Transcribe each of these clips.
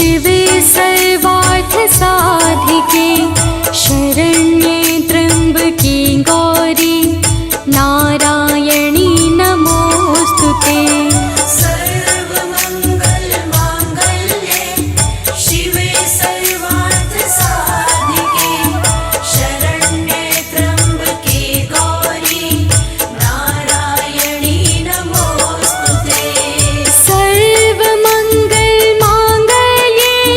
शिवे सर्वार्थ साधिके शरण्ये त्र्यंबके गौरी नारायणी नमोस्तुते। सर्वमंगल मांगल्ये शिवे सर्वार्थ साधिके शरण्ये त्र्यंबके गौरी नारायणी नमोस्तुते। सर्वमंगल मांगल्ये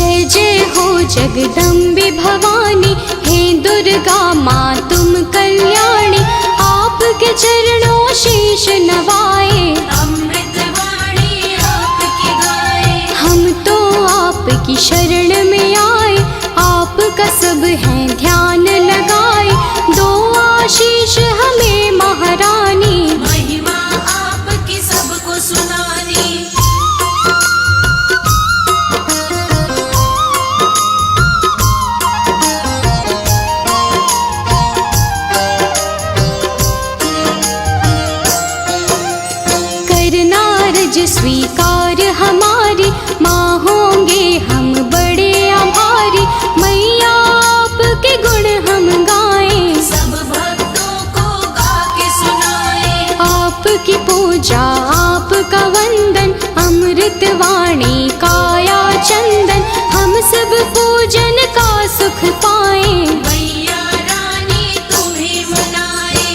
जय जय हो जगदम्बे भवानी, हे दुर्गा माँ तुम कल्याणी। आपके चरणों शीश नवाए, अमृत वाणी आपकी गाए। हम तो आपकी शरण में आए, आपका सब है ध्यान लगाए। दो आशीष हमें महारानी, महिमा आपकी सबको सुनानी। करना रज स्वीकार हमारी, माँ होंगे हम बड़े आभारी। मैया आपके गुण हम गाएं, सब भक्तों को गा के सुनाए। आपकी पूजा आपका वंदन, अमृत वाणी काया चंदन। हम सब पूजन का सुख पाएं, मैया रानी तुम्हें मनाए।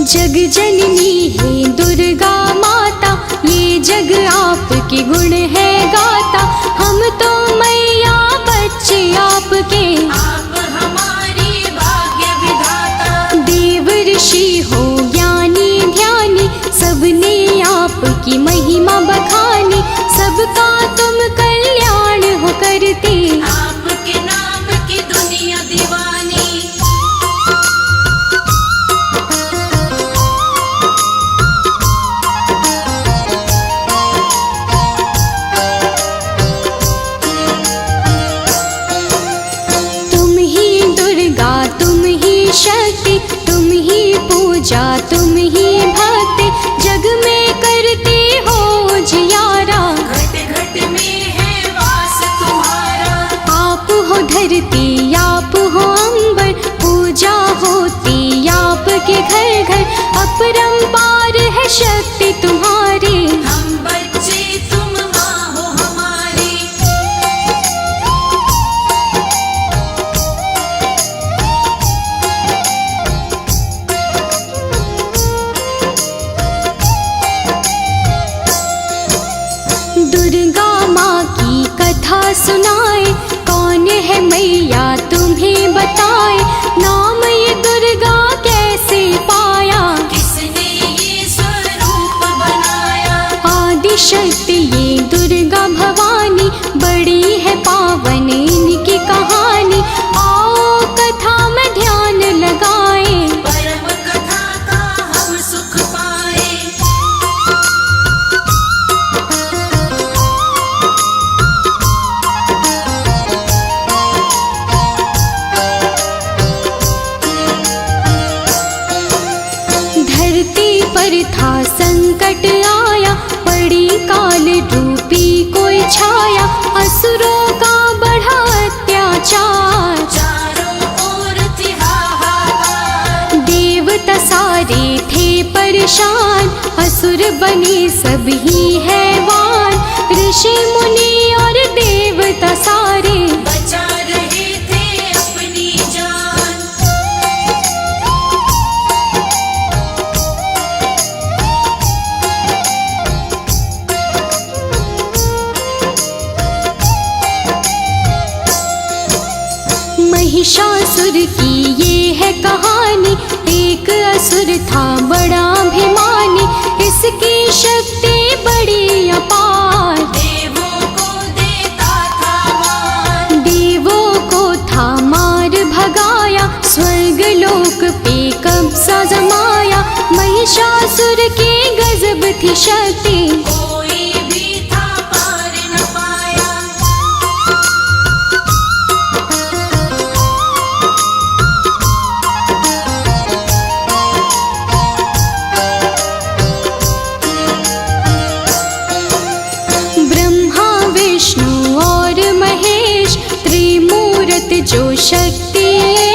जग जननी है दुर्गा माता, ये जग आपके गुण है गाता। हम तो मैया बच्चे आपके, आप हमारी भाग्य विधाता। देव ऋषि हो ज्ञानी ध्यानी, सबने आपकी महिमा बखानी। सबका तुम कल्याण हो करते, आपके नाम की दुनिया दीवानी। तुम ही दुर्गा तुम ही शक्ति, तुम ही पूजा तुम ही भक्ति। जग में करते हो जियारा, घट घट में है वास तुम्हारा। आप हो धरती आप हो अंबर, पूजा होती आपके घर घर। अपरंपार है शक्ति तुम्हारी, हम बच्चे तुम माँ हो हमारी। दुर्गा माँ की कथा सुनाए, कौन है मैया तुम्हें बताए। नाम ये दुर्गा कैसे पाया, किसने ये स्वरूप बनाया। आदि शक्ति ये दुर्गा भवानी, बड़ी है पावन इनकी कहानी। आओ कथा में ध्यान लगाए, परम कथा का हम सुख पाए। धरती पर था संकट आया, पड़ी काल रूपी कोई छाया। असुरों का बढ़ा अत्याचार, चारों ओर थी हाहाकार। देवता सारे थे परेशान, असुर बने सभी हैवान। ऋषि मुनि और देवता सारे, बचा रहे थे अपनी जान। महिषासुर की ये है कहानी। एक असुर था बड़ा अभिमानी, इसकी शक्ति बड़ी अपार। देवों को देता था मान। देवों को था मार भगाया, स्वर्ग लोक पे कब्जा जमाया। महिषासुर की गजब थी शक्ति, कोई भी था पार न पाया। ब्रह्मा विष्णु और महेश, त्रिमूर्त जो शक्ति है।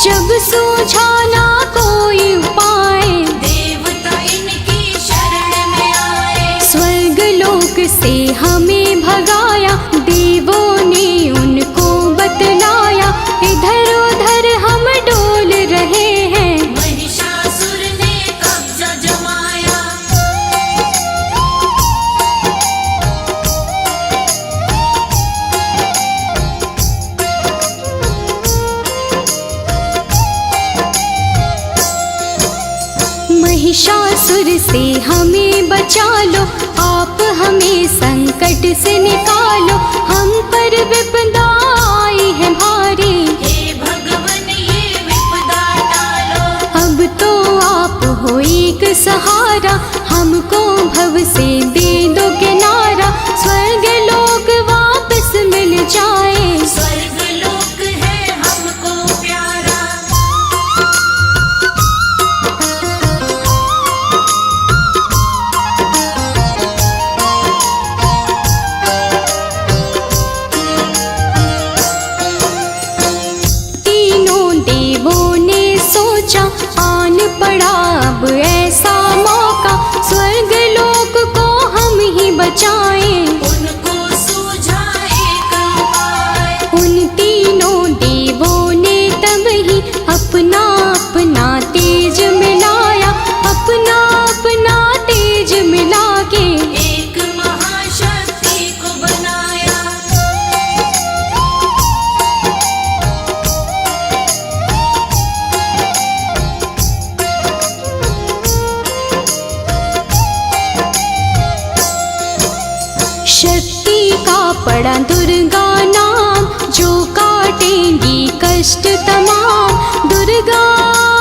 जब सूझा ना कोई उपाय, देवता इनकी शरण में आए। स्वर्ग लोक से हमें भगाया। देवों ने उनको बतलाया, महिषासुर से हमें बचा लो, आप हमें संकट से निकालो, हम पर विपदा आई है भारी, हे भगवन ये विपदा टालो। अब तो आप हो एक सहारा, हमको भव से दे दो किनारा, स्वर्ग लोक वापस मिल जाए, स्वर्ग लोक है हमको प्यारा। तीनों देवों ने सोचा आन पड़ा अब ऐसा मौका, स्वर्ग लोक को हम ही बचाएं, उनको सूझा एक उपाय, उन तीनों देवों ने तब ही अपना अपना तेज मिलाया, अपना अपना तेज मिला के एक महाशक्ति को बनाया। शक्ति का पड़ा दुर्गा नाम, जो काटेंगी कष्ट तमाम, दुर्गा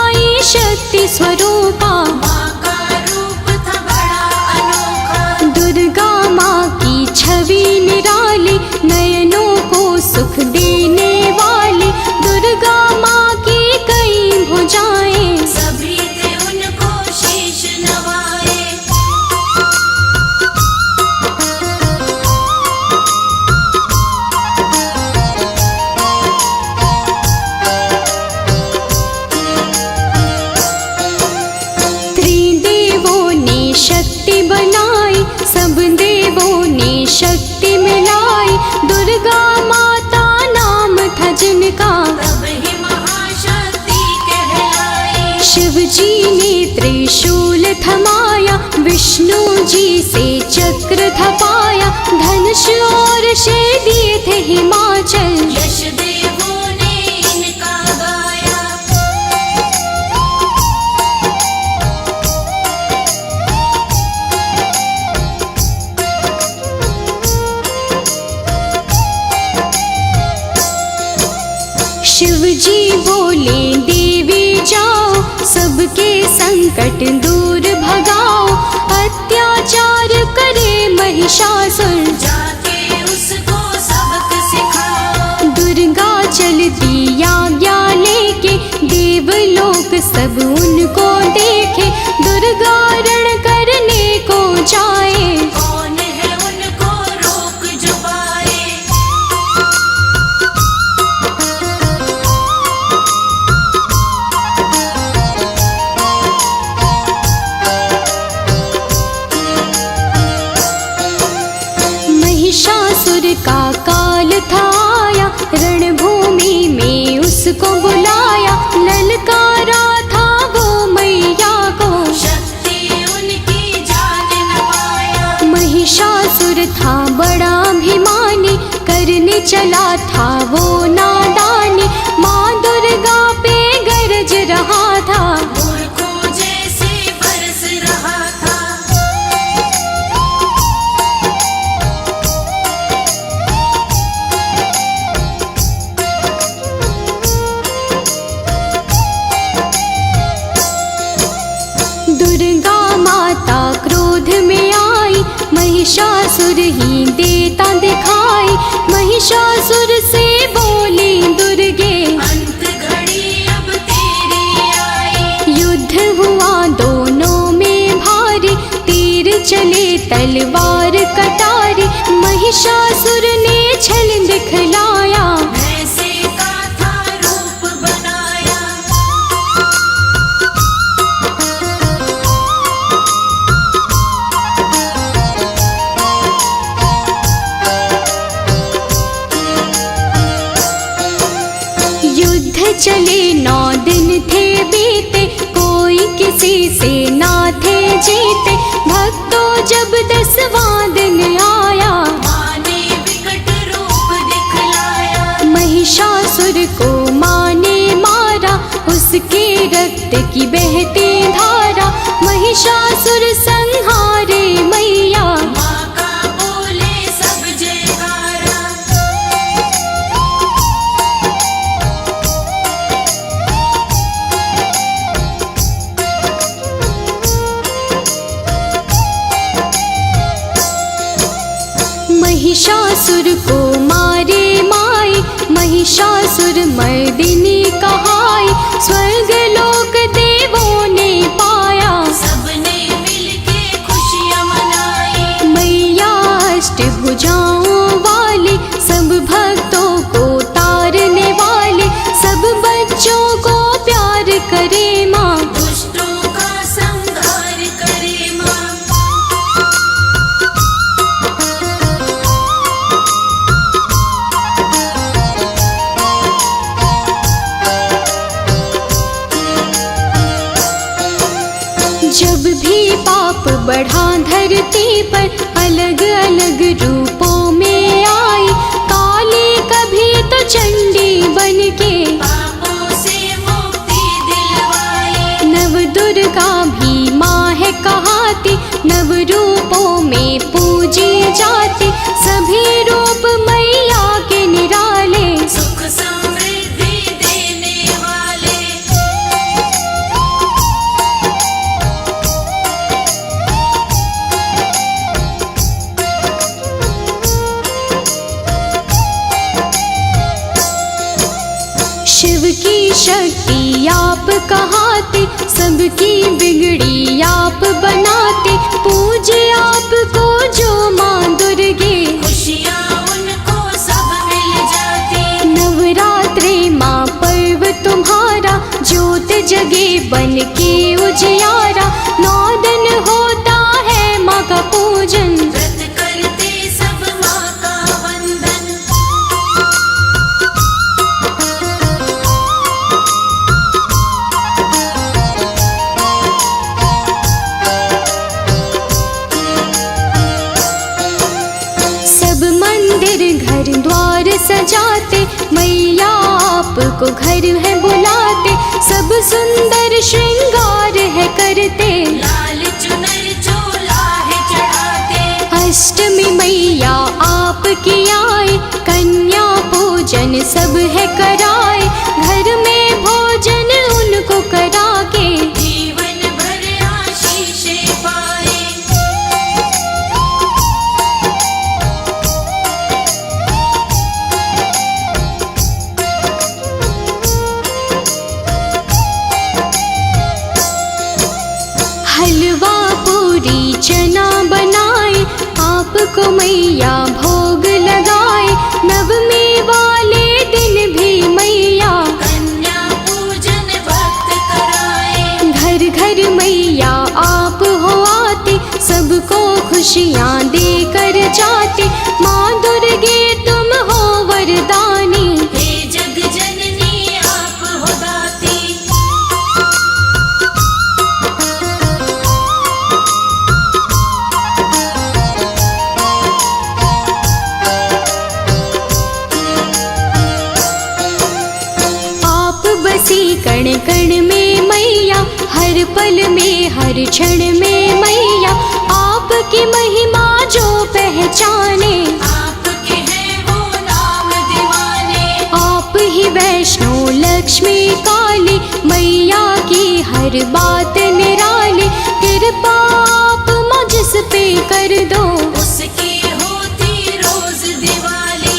आई शक्ति स्वरूपा, माँ का रूप था बड़ा अनोखा, दुर्गा माँ की छवि निराली, नयनों को सुख देने वाली, दुर्गा माँ की कई भुजाएं, सभी थे उनको शीश नवाए। त्रिदेवों ने शक्ति बनाई, सब देवों ने शक्ति मिलाई, दुर्गा माता नाम था जिनका, तब ही महाशक्ति कहलाई। शिव जी ने त्रिशूल थमाया, विष्णु जी से चक्र थपाया, धनुष और शे दिए थे हिमाचल, यश देवों ने इनका गाया। शिव जी बोले देवी जाओ, सबके संकट दूर भगाओ, अत्याचार करे महिषासुर, जाके उसको सबक सिखाओ। दुर्गा चलती आज्ञा लेके, देवलोक सब उनको देखे, दुर्गा रण करने को जाए, कौन है उनको रोक जो पाए। महिषासुर का काल था आया, रणभूमि में उसको बुलाया, ललकारा था वो मैया को, शक्ति उनकी जान न पाया। महिषासुर था बड़ा अभिमानी, करने चला था वो नादानी, माँ दुर्गा पे गरज रहा था, मूर्खों जैसे बरस रहा था। दुर्गा माता क्रोध में आई, महिषासुर ही देता दिखाई, महिषासुर से बोली दुर्गे, अंत घड़ी अब तेरी आई। युद्ध हुआ दोनों में भारी, तीर चले तलवार कटारी, महिषासुर ने छल दिखलाया, ऐसे का था रूप बनाया। युद्ध चले 9 दिन थे बीते, कोई किसी से ना थे जीते, भक्तों जब 10वां दिन आया, माँ ने विकट रूप दिखलाया। महिषासुर को माँ ने मारा, उसके रक्त की बहती धारा, महिषासुर संहारे मैया। माँ का बोले सब जयकारा। महिषासुर को मारे माई, महिषासुर मर्दिनी कहाई। स्वर्ग लोक देवों ने पाया, सबने मिलके खुशियाँ मनाई। मैया अष्टभुजाओं वाली, सब भक्तों को तारने वाली। सब बच्चों को प्यार करे माँ, दुष्टों का संहार करे माँ। जब भी पाप बढ़ा धरती पर, अलग अलग रूपों में आई। काली कभी तो चंडी बनके, पापों से मुक्ति दिलवाई। नव दुर्गा भी माँ है कहाती। नव रूपों में पूजी जाती, सभी रूप मैया के निराले। सुख समृद्धि देने वाले। शिव की शक्ति आप कहाते, सबकी बिगड़ी आप बनाते। पूजे आपको जो माँ दुर्गे, खुशियाँ उनको सब मिल जाती। नवरात्रे माँ पर्व तुम्हारा, ज्योत जगे बन के उजियारा। 9 दिन होता है माँ का पूजन, व्रत करते सब माँ का वंदन। सब मंदिर घर द्वार सजाते, मैया आपको घर है बुलाते। सब सुंदर श्रृंगार है करते, लाल चुनर चोला है चढ़ाते। अष्टमी मैया आपकी आए, कन्या पूजन सब है कराए। घर में भोजन उनको करा के, जीवन भर आशीषें पाए। हलवा पूरी चना बनाए, आपको मैया भोग लगाए। नवमी वाले दिन भी मैया, कन्या पूजन भक्त कराए। घर घर मैया आप हो आते। सबको खुशियाँ देकर जाते, माँ दुर्गे तुम हो वरदानी। हे जग जननी आप हो दाती। आप बसी कण कण में मैया, हर पल में हर क्षण में मैया। आपकी महिमा जो पहचाने, आपके हैं वो नाम दीवाने। आप ही वैष्णो लक्ष्मी काली, मैया की हर बात निराली। कृपा आप मुझ पे कर दो, उसकी होती रोज दिवाली।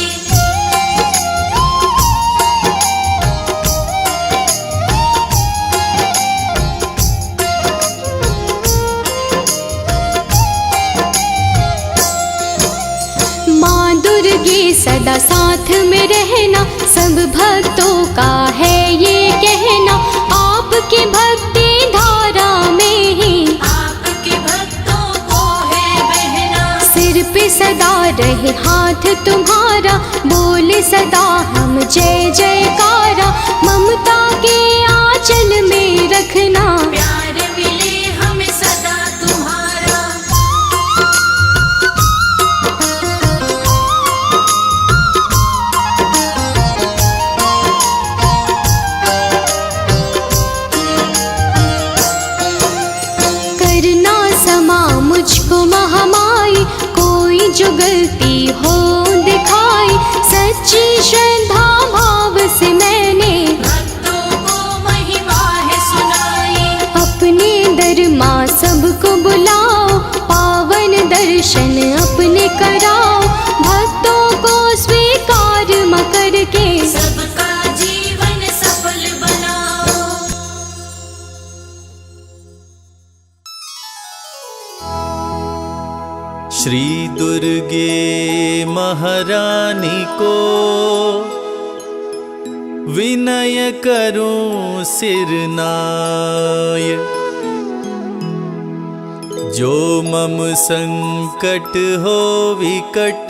माँ दुर्गे सदा साथ में रहना, सब भक्तों का है ये कहना। आपकी भक्ति धारा में ही, आपके भक्तों को है बहना। सिर पे सदा रहे हाथ तुम्हारा, बोले सदा हम जय जयकारा। ममता के आंचल में रखना, प्यार मिले हमें सदा तुम्हारा। महारानी को विनय करूं सिरनाय। जो मम संकट हो विकट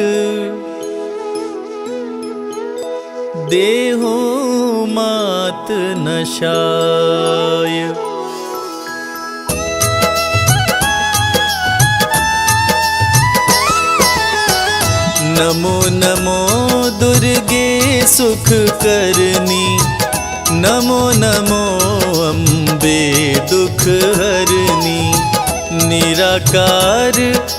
देहु मात नशाय। नमो नमो दुर्गे सुख करनी, नमो नमो अम्बे दुख हरनी। निराकार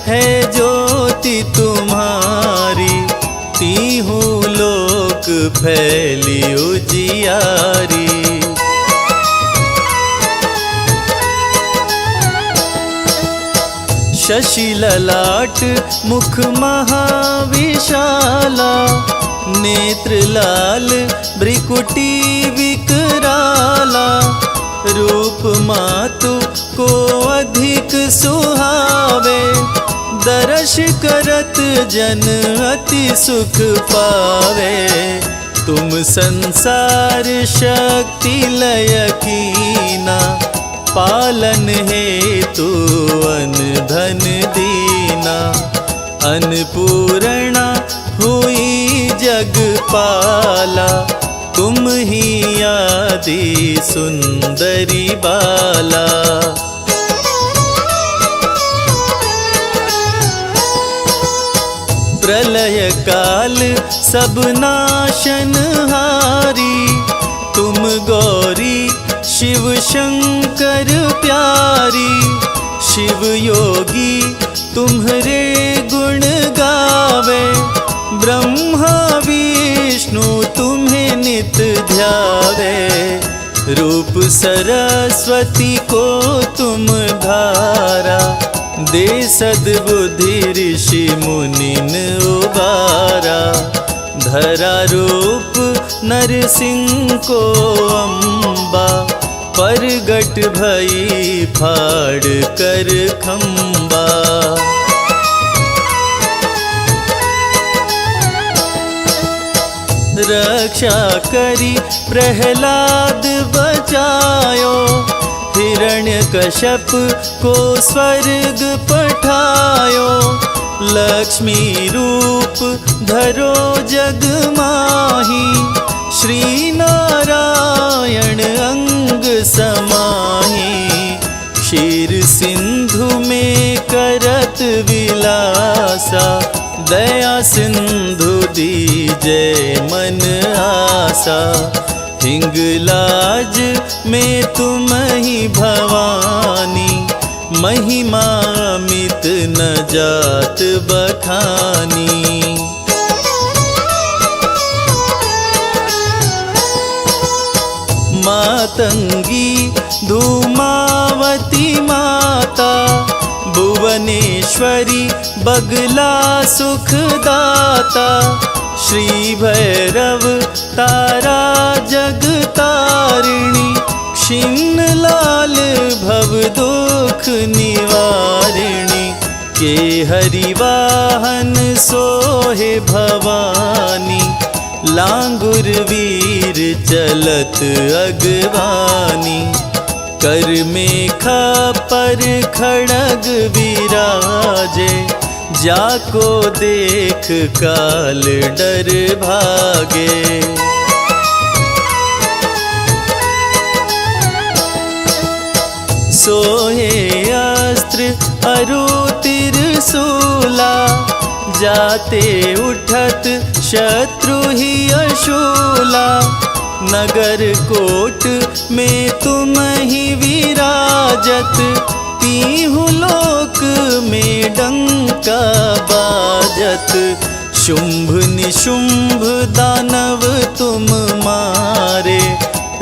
है ज्योति तुम्हारी, तीहू लोक फैली उजियारी। शशि ललाट मुख महाविशाला, नेत्र लाल भ्रिकुटी विकराला। रूप मातु को अधिक सुहावे, दर्श करत जन अति सुख पावे। तुम संसार शक्ति लय कीना, पालन हेतु अन धन दीना। अन्नपूर्णा हुई जगपाला, तुम ही आदि सुंदरी बाला। प्रलय काल सब नाशनहारी, तुम गौरी शिव शंकर प्यारी। शिव योगी तुम्हारे गुण गावे, ब्रह्मा विष्णु तुम्हें नित ध्यावे। रूप सरस्वती को तुम धारा, दे सद्बुद्धि ऋषि मुनिन उबारा। धरा रूप नरसिंह को अम्बा, परगट भई फाड़ कर खंबा। रक्षा करी प्रहलाद बचायो, हिरण्यकश्यप को स्वर्ग पठायो। लक्ष्मी रूप धरो जग माही, श्री नारायण अंग समाही। क्षीर सिंधु में करत विलासा, दया सिंधु दीजय मन आसा। हिंगलाज में तुम ही भवानी, महिमा मित न जात बखानी। मातंगी धूमावती माता, भुवनेश्वरी बगला सुखदाता। श्री भैरव तारा जगतारिणी, क्षीण लाल भव दुख निवारिणी। के हरिवाहन सोहे भवानी, लांगुर वीर चलत अगवानी। कर मेखा पर खड़ग विराजे, जाको देख काल डर भागे। सोहे अस्त्र अरु त्रिशूला, जाते उठत शत्रु ही अशूला। नगर कोट में तुम ही विराजत, तीहू लोक में डंका बाजत। शुंभ निशुंभ दानव तुम मारे,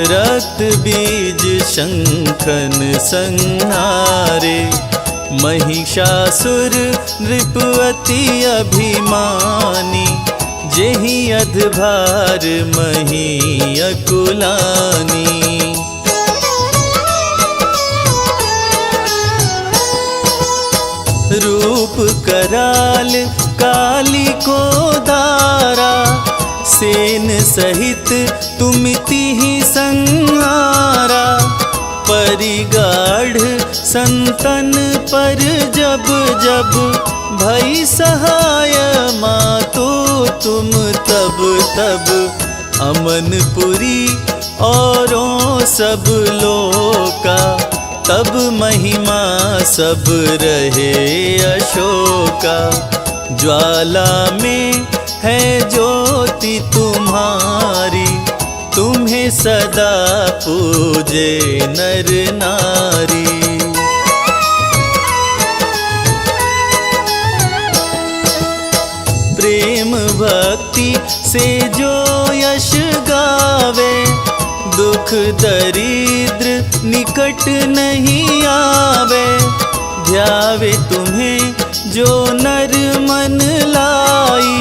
रक्त बीज शंखन संहारे। महिषासुर नृप अति अभिमानी, जेहि अधभार मही अकुलानी। रूप कराल काली को धारा, सेन सहित तुमिति ही संहारा। परिगाढ़ संतन पर जब जब भई सहाय मातो तुम तब तब। अमनपुरी औरों सब लोका, तब महिमा सब रहे अशोका। ज्वाला में है ज्योति तुम्हारी, तुम्हें सदा पूजे नर नारी। प्रेम भक्ति से जो यश गावे, दुख दरिद्र निकट नहीं आवे। ध्यावे तुम्हें जो नर मन लाई,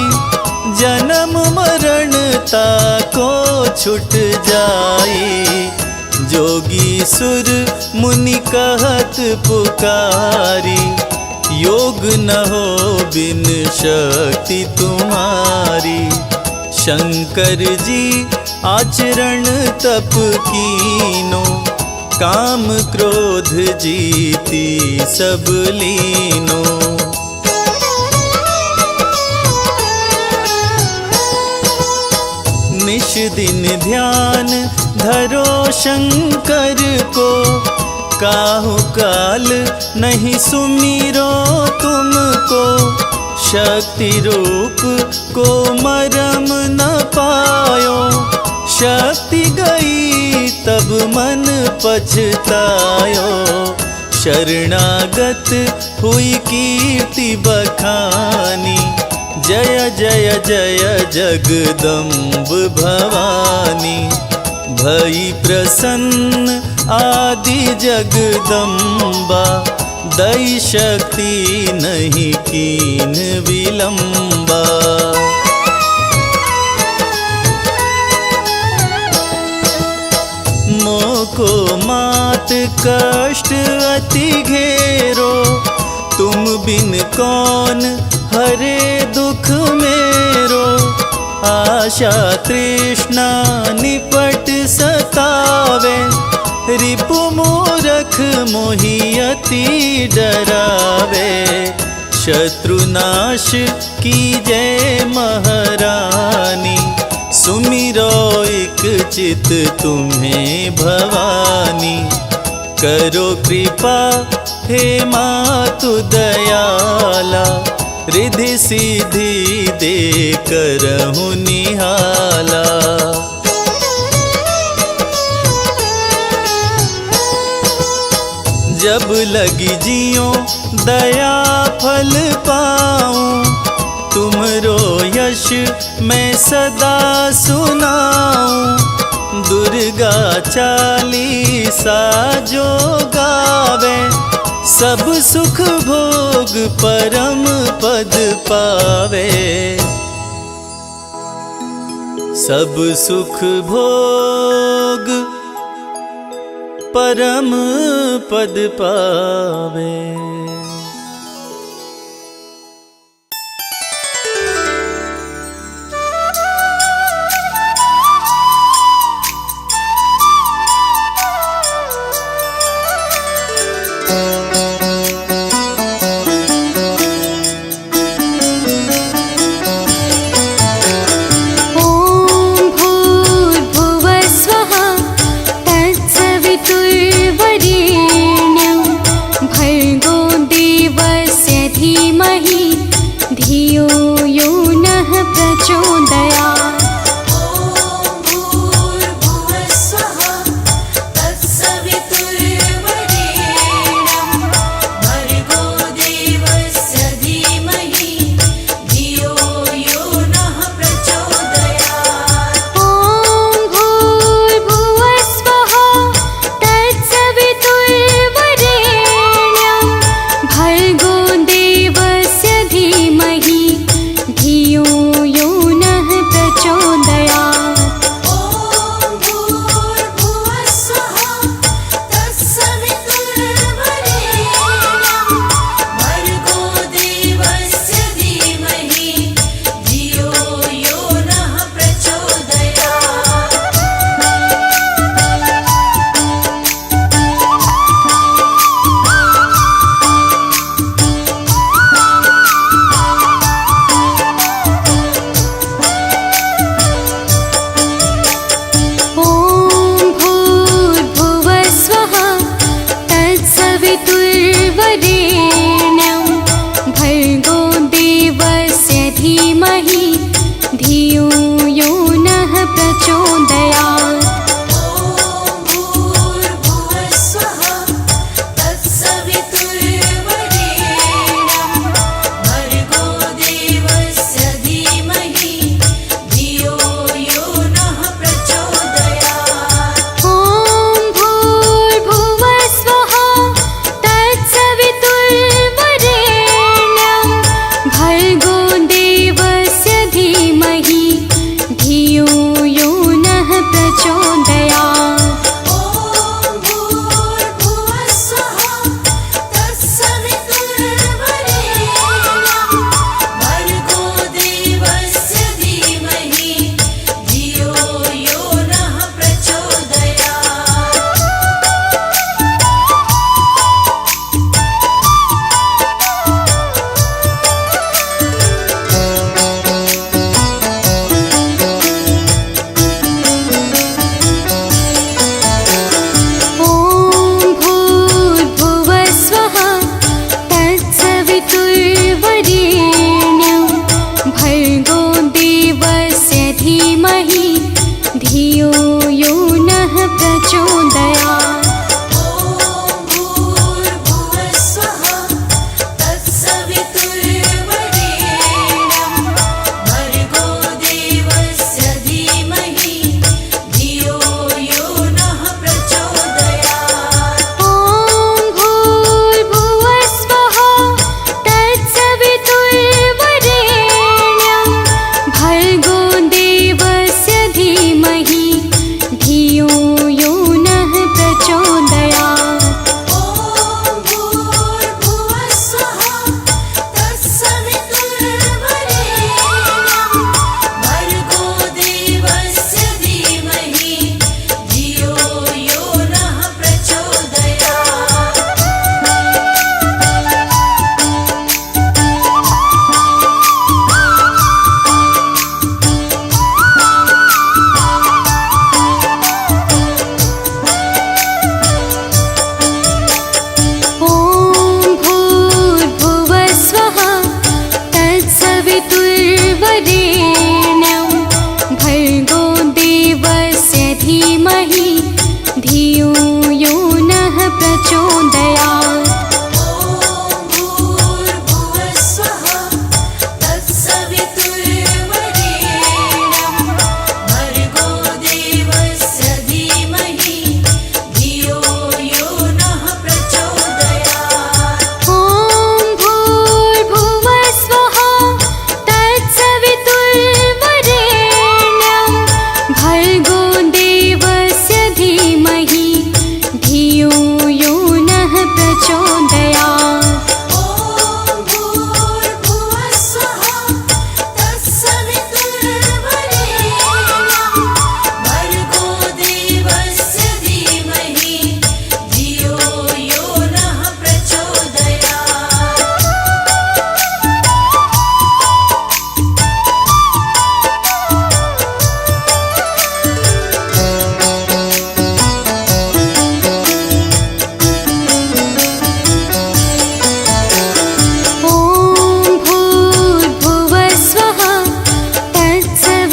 जन्म मरण ताको छुट जाई। जोगी सुर मुनि कहत पुकारी, योग न हो बिन शक्ति तुम्हारी। शंकर जी आचरण तप कीनो, काम क्रोध जीती सब लीनो। निश दिन ध्यान धरो शंकर को, काहु काल नहीं सुमिरो तुमको। शक्ति रूप को मरम न पायो, शक्ति गई तब मन पछतायो। शरणागत हुई कीर्ति बखानी, जय जय जय जगदम्ब भवानी। भई प्रसन्न आदि जगदम्बा, दई शक्ति नहीं कीन विलंबा। मोको मात कष्ट अति घेरो, तुम बिन कौन हरे दुख मेरो। आशा तृष्णा निपट सतावे, रिपु मूरख मोहियति डरावे। शत्रुनाश कीजे महारानी, सुमिरो एक चित तुम्हें भवानी। करो कृपा हे मातु दयाला, रिद्धि सिद्धि दे करहु निहाला। जब लगी जियो दया फल पाऊं, तुमरो यश मैं सदा सुनाऊं। दुर्गा चालीसा जो गावे, सब सुख भोग परम पद पावे। सब सुख भोग परम पद पावे। भर्गो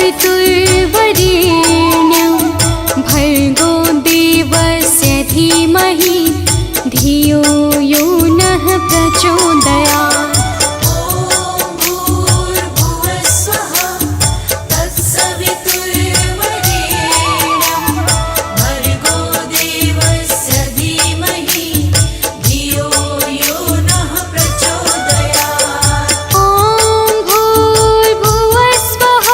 तत्सवितुर्वरेण्यं भर्गो देवस्य धीमहि धियो यो नः प्रचोदयात्। ॐ भूर्भुवः स्वः तत्सवितुर्वरेण्यं भर्गो देवस्य धीमहि धियो यो नः प्रचोदयात्। ॐ भूर्भुवः स्वः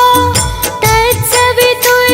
तत्सवितुर्वरेण्यं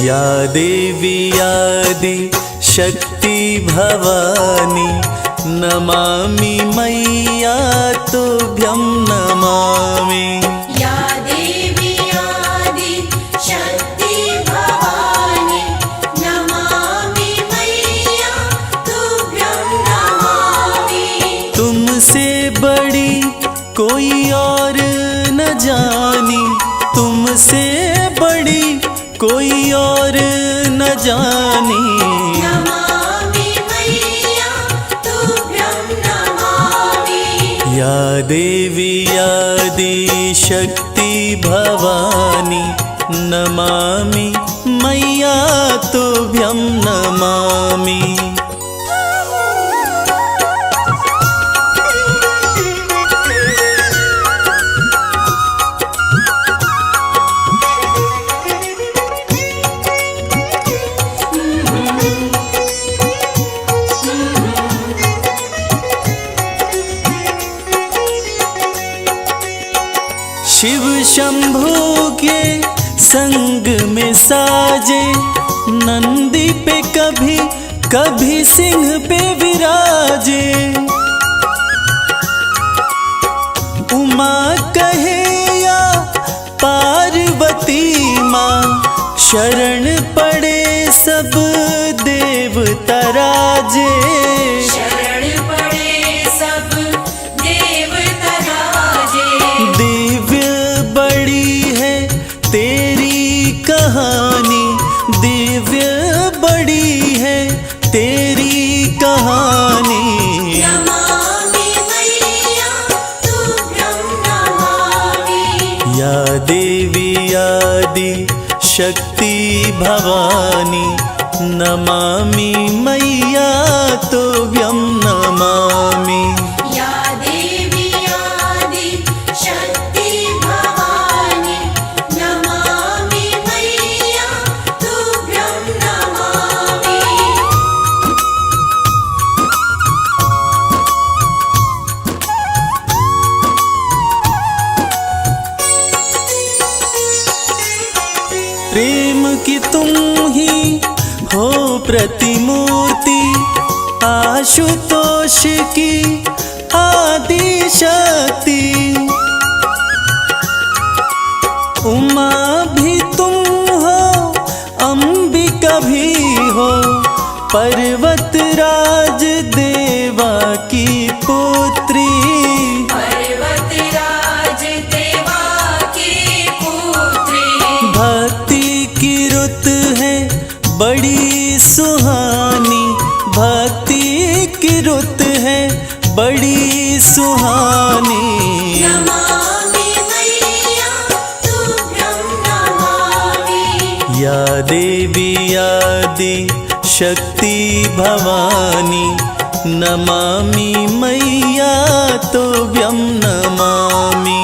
या देवी आदि शक्ति भवानी नमामि मैया तुभ्यं नमामि। या देवी आदि शक्ति भवानी नमामि मैया तुभ्यं नमामि। तुमसे बड़ी कोई और न जानी, तुमसे बड़ी कोई और न जानी। नमामि मैया तुभ्यं नमामि। या देवी आदि शक्ति भवानी नमामि मैया तुभ्यं नमामि। शिव शंभू के संग में साजे, नंदी पे कभी कभी सिंह पे विराजे। उमा कहे या पार्वती माँ, शरण पड़े सब देवता राजे। शरण पड़े सब देवता राजे। दिव्य बड़ी है तेरी कहानी, दिव्य बड़ी है तेरी कहानी। नमामि मैया तुभ्यं नमामि। या देवी आदि शक्ति भवानी नमामि मैया तुभ्यं नमामि। या देवी आदि शक्ति भवानी नमामि मैया तुभ्यं नमामि। प्रेम की तुम ही हो प्रतिमूर्ति, आशुतोष की आदि शक्ति। उमा भी तुम हो, अंबिका भी हो, पर्वतराज देवा की पुत्री। पर्वतराज देवा की पुत्री। भक्ति की रुत है बड़ी सुहानी, भक्ति की रुत है बड़ी सुहानी। नमामि मैया तुभ्यं नमामि। या देवी आदि शक्ति भवानी नमामि मैया तुभ्यं नमामि।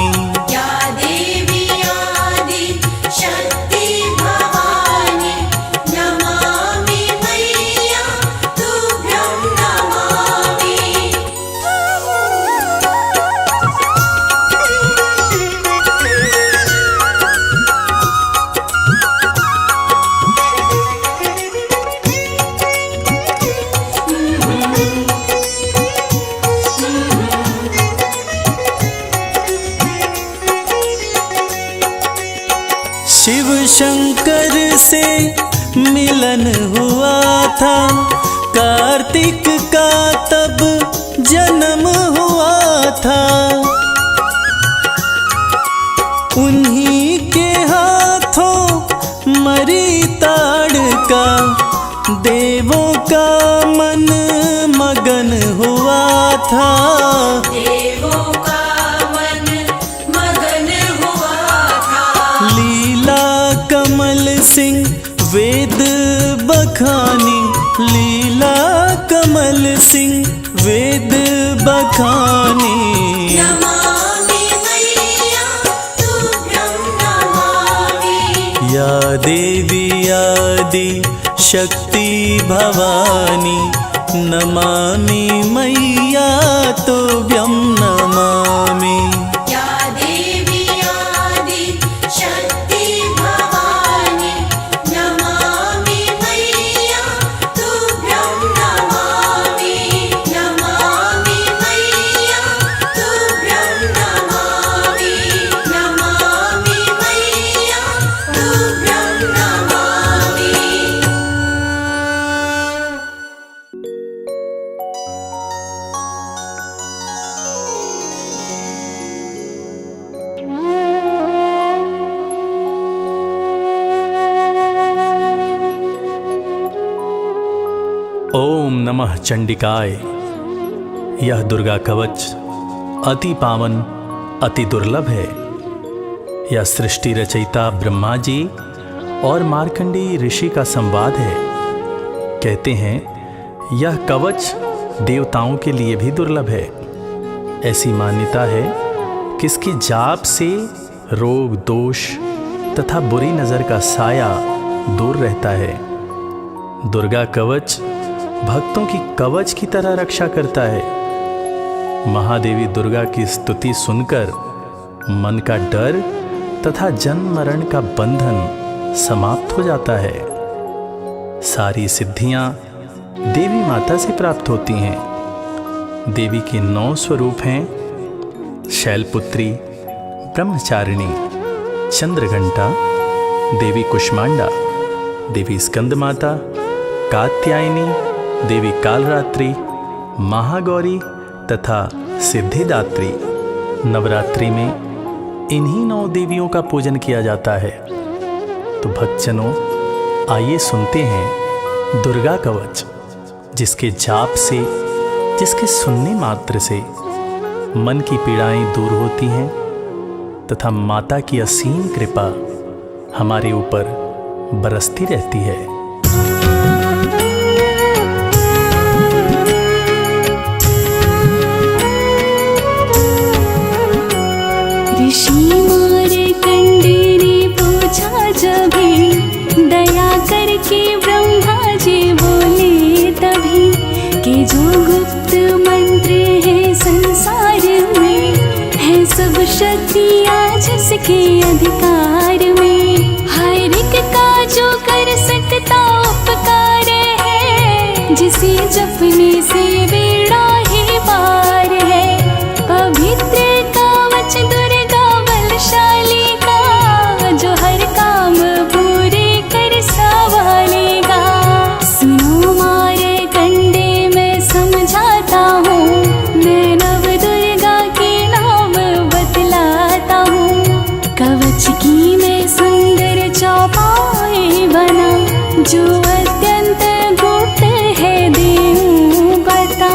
या देवी आदि शक्ति भवानी नमामि मैया तुभ्यं नमामि। शिव शंकर से मिलन हुआ था, कार्तिक का तब जन्म हुआ था। उन्हीं के हाथों मरी ताड़का, देवों का मन मगन हुआ था। देवों का मन मगन हुआ था। लीला कमल सिंह वेद बखानी, लीला कमल सिंह वेद बखानी। नमामि मैया तुभ्यं नमामि। या देवी आदि शक्ति भवानी नमामि मैया तुभ्यं नमामि। या देवी आदि शक्ति भवानी नमामि नमः चंडिकाय। यह दुर्गा कवच अति पावन, अति दुर्लभ है। यह सृष्टि रचयिता ब्रह्मा जी और मार्कंडेय ऋषि का संवाद है। कहते हैं यह कवच देवताओं के लिए भी दुर्लभ है। ऐसी मान्यता है कि इसके जाप से रोग, दोष तथा बुरी नज़र का साया दूर रहता है। दुर्गा कवच भक्तों की कवच की तरह रक्षा करता है। महादेवी दुर्गा की स्तुति सुनकर मन का डर तथा जन्म मरण का बंधन समाप्त हो जाता है। सारी सिद्धियां देवी माता से प्राप्त होती हैं। देवी के 9 स्वरूप हैं: शैलपुत्री, ब्रह्मचारिणी, चंद्रघंटा, देवी कुष्मांडा, देवी स्कंदमाता, कात्यायनी, देवी कालरात्रि, महागौरी तथा सिद्धिदात्री। नवरात्रि में इन्हीं 9 देवियों का पूजन किया जाता है। तो भक्तजनों, आइए सुनते हैं दुर्गा कवच, जिसके जाप से, जिसके सुनने मात्र से मन की पीड़ाएं दूर होती हैं तथा माता की असीम कृपा हमारे ऊपर बरसती रहती है। ऋषि मार्कंडेय ने पूछा जभी, दया करके ब्रह्मा जी बोले तभी, कि जो गुप्त मंत्र है संसार में, है सब शक्तियाँ जिसके अधिकार में। हर एक का जो कर सकता उपकार है, जिसे जपने से बेड़ा ही पार है। पवित्र कवच दुर्गा बलशाली का, जो हर काम पूरे कर संभालेगा। सुनो मार्कंडेय मैं समझाता हूँ, मैं नव दुर्गा के नाम बतलाता हूँ। कवच की मैं सुंदर चौपाई बना, जो अत्यंत गुप्त है देऊँ बता।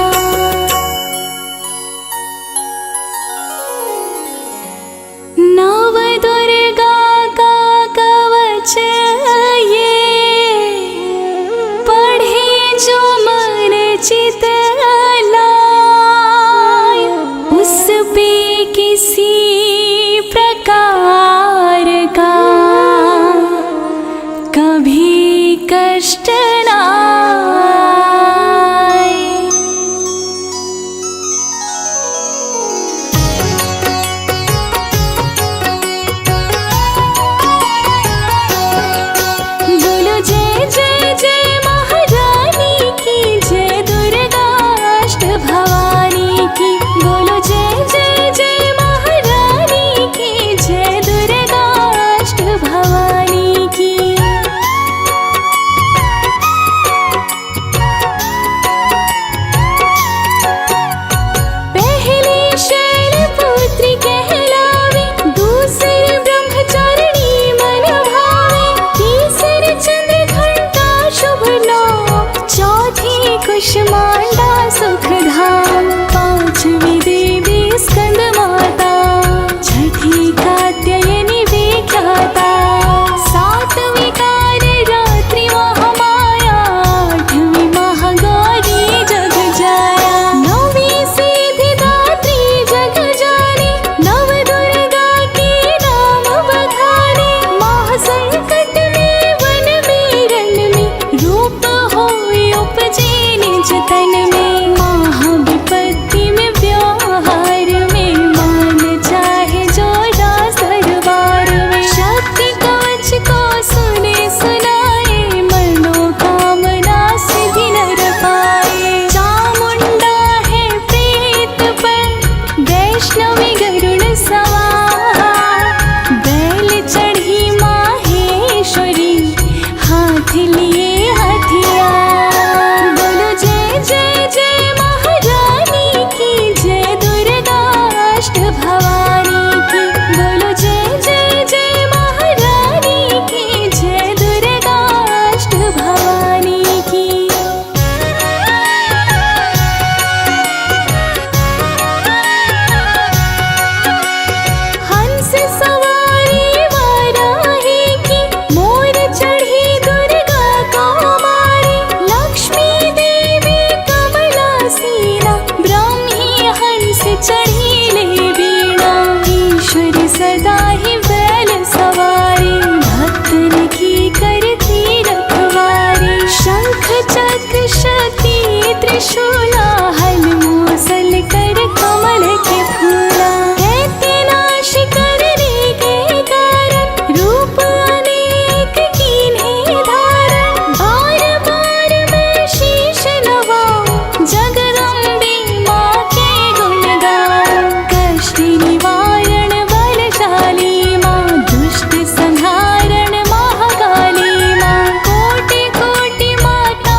चढ़ी ले वीणा। ईश्वर सदा ही बैल सवारी, भक्तन की करती रखवारी। शंख चक्र शक्ति त्रिशूला, हल मूसल कर कमल के फूला। दैत्य नाश करने के कारण, रूप अनेक कीन्हे धारण। बार बार मैं शीश नवाऊं, जगदम्बे माँ के गुण गाऊं। कष्ट निवारण बलशाली माँ, दुष्ट संहारण महाकाली माँ। कोटि कोटि माता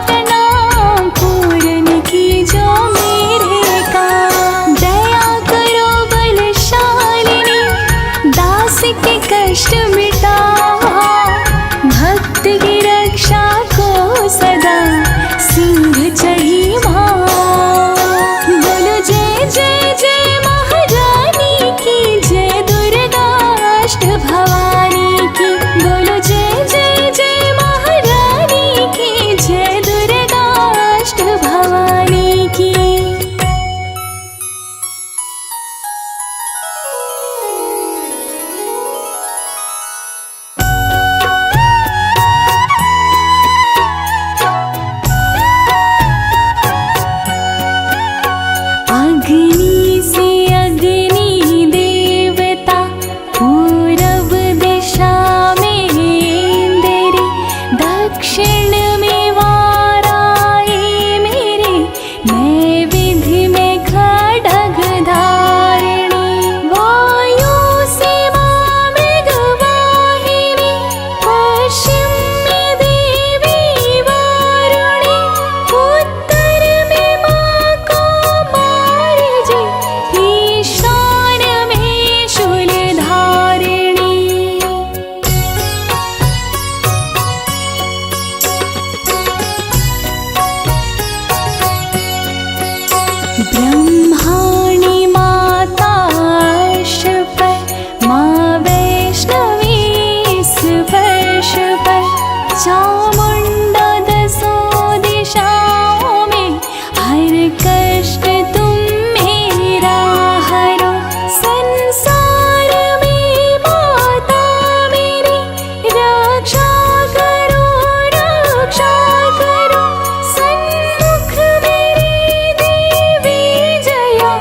प्रणाम, पूरन की जो मेरे काम। दया करो बलशालिनी, दास के कष्ट मिटाओ। भक्त की रक्षा को सदा सिंह चढ़ी माँ। बोलो जय जय जय महारानी की, जय दुर्गा अष्ट भवानी की। बोलो जय जय जय महारानी की, जय दुर्गा अष्ट भवानी की। अग्नि से अग्नि देवता, पूरब दिशा में इंद्री। दक्षिण में वाराई मेरे, नैवेद्य में खड्ग धारिणी। वायु से माँ मृगवाहिनी, पश्चिम में देवी वारुणी। उत्तर में माँ कुमार जी, ईशान में शूलधारिणी। ब्रह्माणी माता पर, माँ वैष्णवी स्पर्श पर। चामुंडा दसों दिशाओं में, हर कष्ट तुम मेरा हरो। संसार में माता मेरी, रक्षा करो रक्षा करो। सन्मुख मेरी देवी जया,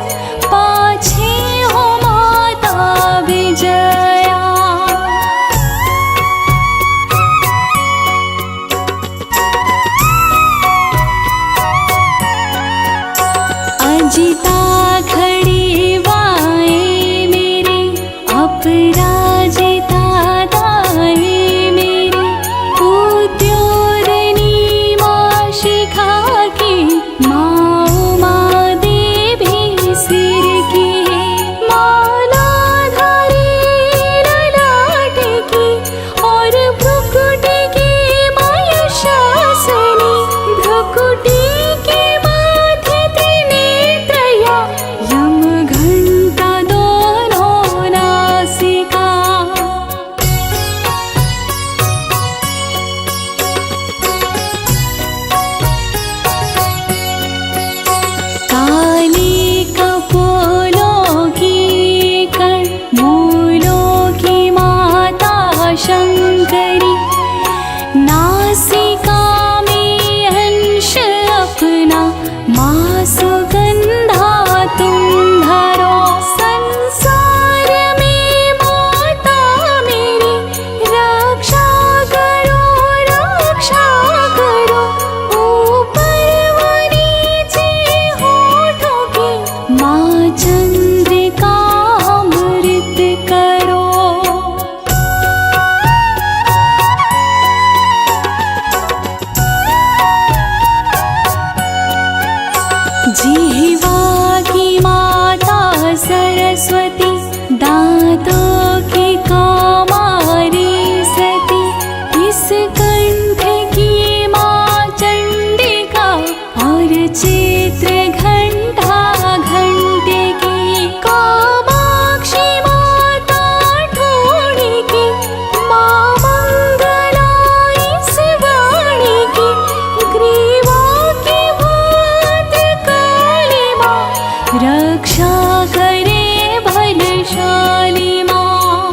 रक्षा करे बलशाली माँ।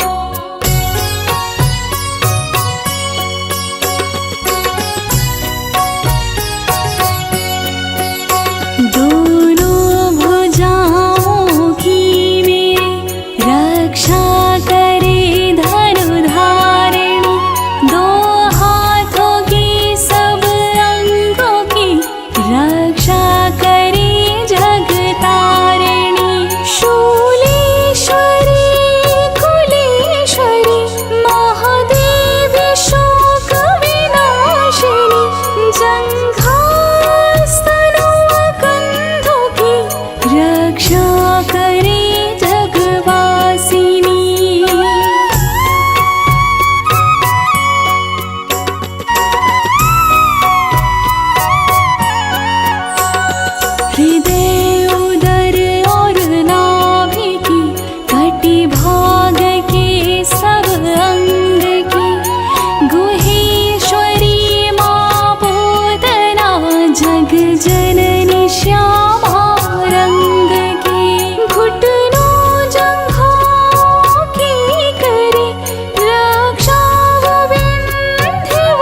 दोनों भुजाओं की मेरे रक्षा करे धनुधारिणी। दो हाथों की सब अंगों की रक्षा करे जगतारिणी। शूलेश्वरी कुलेश्वरी महादेवी शोक विनाशिनी। जंघास्तनों कंधों की रक्षा करे जगवासिनी। हृदय उदर और नाभि की कटी भाग के सब अंग की गुहेश्वरी माँ पूतना। जग जननी श्यामा रंग की घुटनों जंघाओं की करे रक्षा विंध्यवासिनी।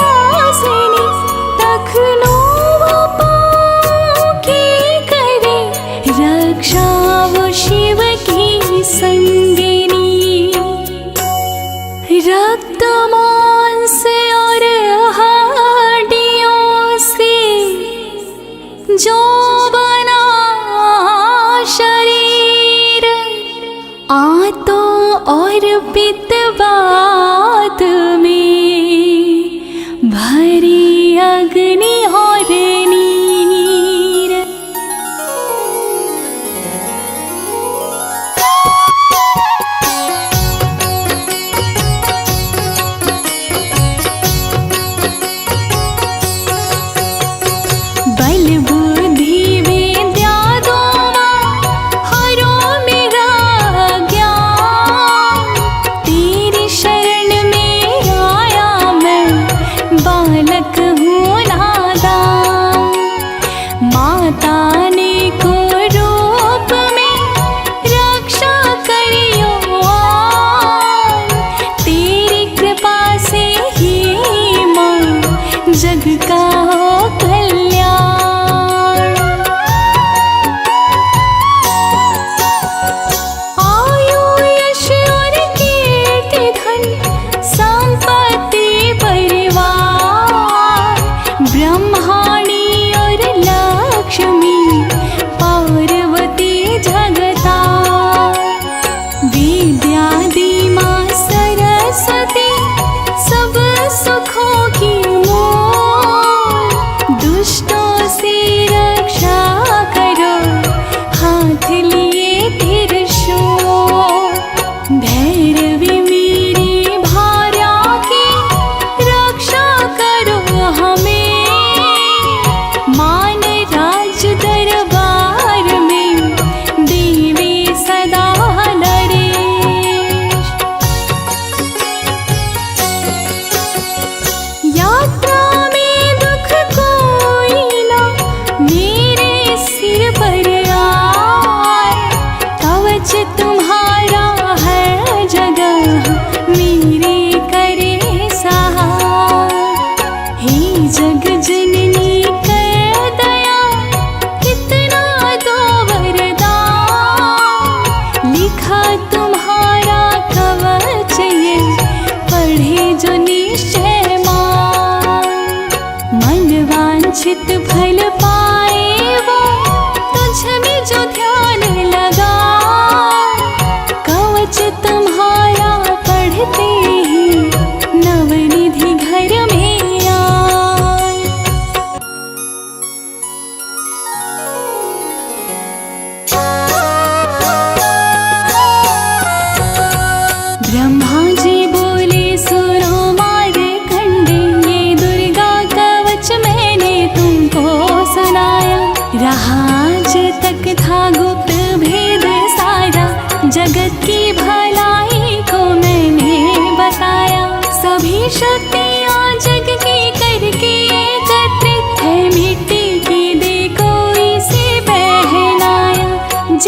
तखनों पाँव की करे रक्षा वो शिव की संगिनी। रक्त मांस और हड्डियों से जो बना शरीर, आंतों और पित्तवात में भरी अग्नि और नीर। बल बुद्धि विद्या दो हरो मेरा ज्ञान। तेरी शरण में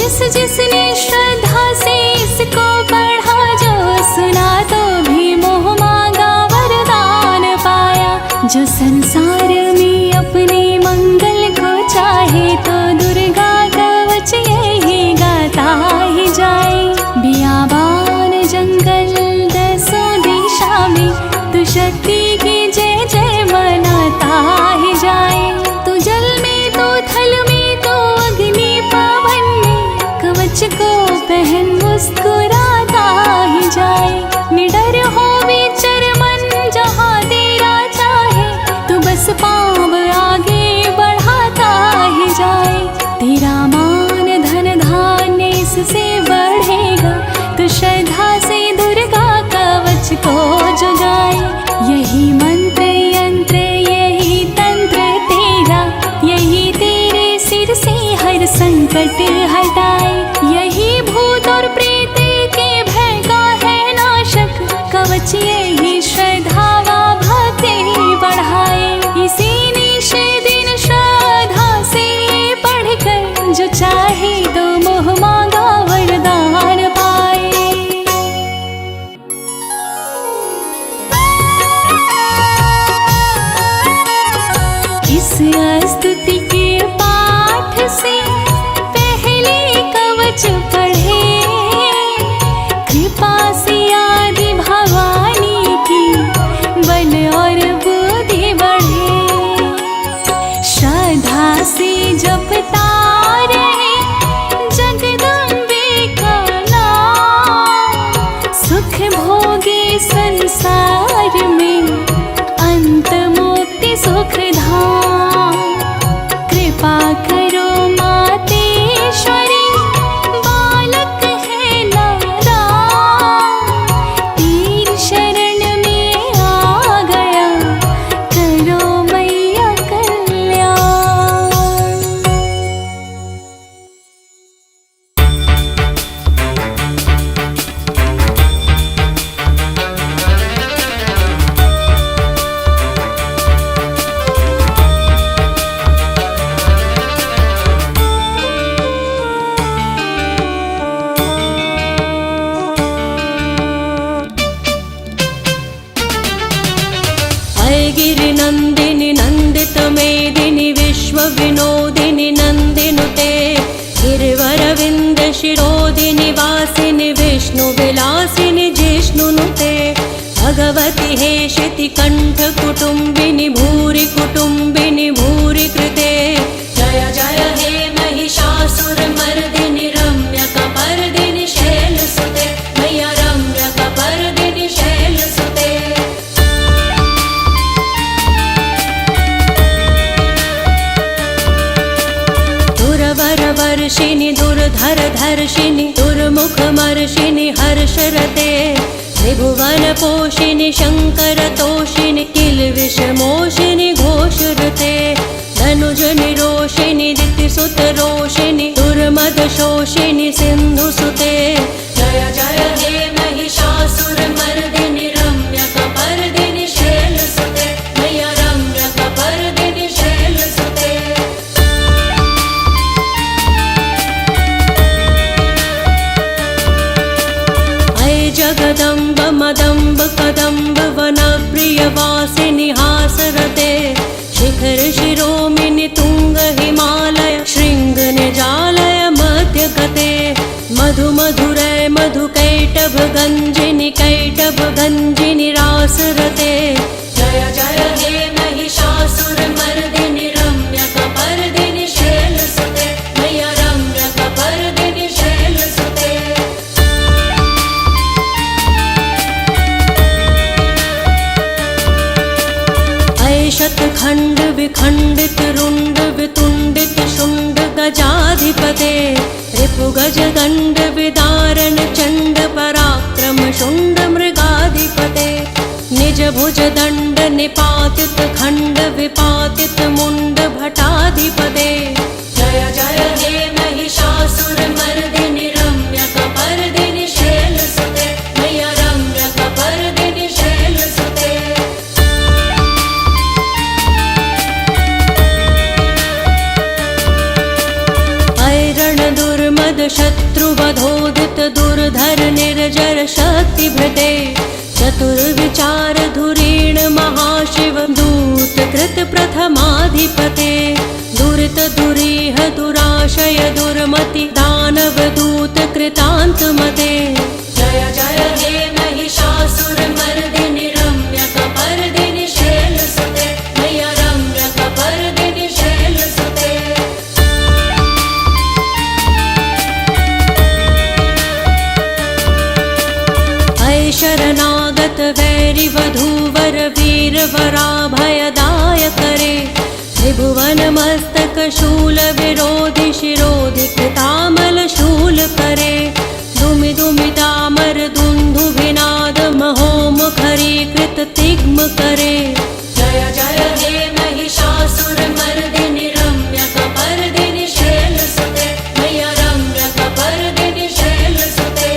जिस जिसने श्रद्धा से इसको पढ़ा, जो सुना तो भी मोह मांगा वरदान पाया। जो संसार में अपने मंगल को चाहे, तो दुर्गा कवच यही गाता ही जाए। बियाबान जंगल दसों दिशा में, तू शक्ति की जय जय मनाता ही जाए। तू जल में तो थल में तो अग्नि पवन में, कवच को पहन मुस्कुराता ही जाए। निडर हो विचर मन जहाँ तेरा चाहे, तू बस पाँव आगे बढ़ाता ही जाए। तेरा मान धन धान्य इससे बढ़ेगा, तो श्रद्धा से दुर्गा कवच को जगाए। यही मंत्र यंत्र यही तंत्र तेरा, यही तेरे सिर से हर संकट हटाए। यही भूत और प्रेत के भय का है नाशक, कवच यही श्रद्धा व भक्ति बढ़ाए। इसी निश दिन श्रद्धा से पढ़कर, जो चाहे तो मोह मांगा वरदान पाए। इस स्तुति के पाठ से पहले कवच पढ़े, कृपा से आदि भवानी की बल और बुद्धि बढ़े। श्रद्धा से जपता रहे जगदम्बे का नाम, सुख भोगे संसार में अंत मुक्ति सुख धाम। कृपा करो मातेश्वरी, बालक है नारायण, तेरी शरण में आ गया, करो मैया कल्याण। गिरि नंदिनि नंदित मेदिनि विश्व विनोदिनि नंदिनुते, गिरिवरविंद शिरोदिनि वासिनि विष्णु विलासिनि जिष्णुनुते। भगवति हेशिति कंठ कुटुंबिनि भूरि कुटुंबिनि भूरि कृते। जय जय हे महिषासुर मर्दिनि रम्यकपर्दिनि शैलसुते, मैया रम्यकपर्दिनि शैलसुते। दुर्वरवर्षिणि दुर्धर धर्षिणि दुर्मुखमर्षिणि हर्षरते। त्रिभुवन पोषिणि शंकर तोषिणि किल्विषमोषिणि घोषरते। धनुज निरोषिणि दितिसुत रोषिणि दुर्मद शोषिणि सिंधुसुते। जय जय हे महिषासुर मर्दिनि रम्यकपर्दिनि शैलसुते, मैया रम्यकपर्दिनि शैलसुते। जगदम्ब मदम्ब कदम्ब वनप्रियवासिनि हासरते। शिखर शिरोमिनि तुंग हिमालय शृंग निजालय मध्यगते। मधु मधुरै मधु कैटभ गंजिनि कैटभ गंजिनि रासरते। जय जय हे महिषासुर मर्दिनि रम्यकपर्दिनि शैलसुते, मैया रम्यकपर्दिनि शैलसुते। शतखंड विखंडित रुंड वितुंडित शुंड गजाधिपते। रिपु गज दंड विदारण चंड पराक्रम शुंड मृगाधिपते। निज भुज दंड निपातित खंड विपातित मुंड भटाधिपते। जय जय हे महिषासुर मर्दिनि रम्यकपर्दिनि शैलसुते, मैया रम्यकपर्दिनि शैलसुते। शत्रुवधोदित दुर्धर निर्जर शक्तिभृते चतुर्विचार धुरीण महाशिव दूत कृत प्रथमाधिपते दुरित दुरीह दुराशय दुर्मति दानव दूत कृतान्तमते जय जय हे महिषासुर मर्दिनि रम्यकपर्दिनि शैलसुते मैया रम्यकपर्दिनि शैलसुते अय शरणागत वैरि वधूवर वीरवराभयदाय करे त्रिभुवन मस्तक शूल विरोधि शिरोधि कृतामल शूल करे दुमि दुमितामर दुन्दुभिनाद महोमुखरी कृत तिग्म करे जय जय हे महिषासुर मर्दिनि रम्यकपर्दिनि शैलसुते मैया रम्यकपर्दिनि शैलसुते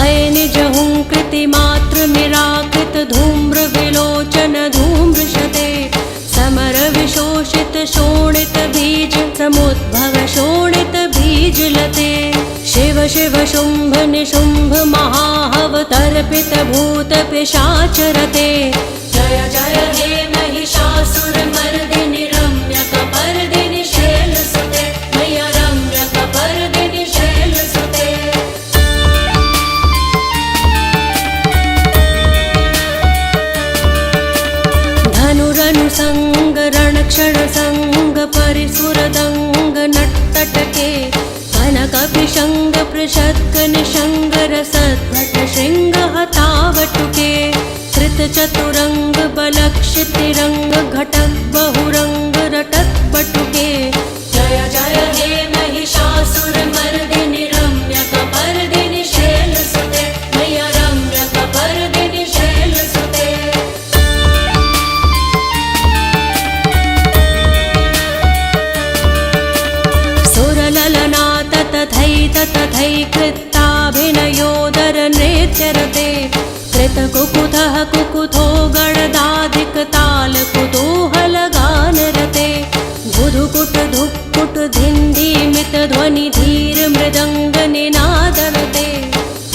अय निजहुं कृतिमात्र निराकृत धूम्र विलोचन धूम्रशते समर विशोषित शोणित बीज समुद्भव शोणित बीज लते शिव शिव शुंभ निशुंभ महाहव तर्पित भूत पिशाचरते जय जय हे महिषासुर मर्दिनि रम्यकपर्दिनि शैलसुते मैया रम्यकपर्दिनि शैलसुते धनुरनुसंग रणक्षण संग परिसुरदंग नट्टटके कनक पिशंग पृषत्क निशंग रसद्भट शृंग हतावटुके कृत चतुरंग बलक्षितिरंग घटक बहुरंग रटक बटुके जय जय हे महिषासुर मर्दिनि रम्यकपर्दिनि शैलसुते मैया रम्यकपर्दिनि शैलसुते सुरललनात तथैत तथैकृत्ताभिनयोदर नृत्यरते कृतकुकुतः कुकुथो गणदाधिक ताल कुतूहल गानरते धुधुकुट धुक्कुट धिन्धिमित ध्वनि धीर मृदंग निनादरते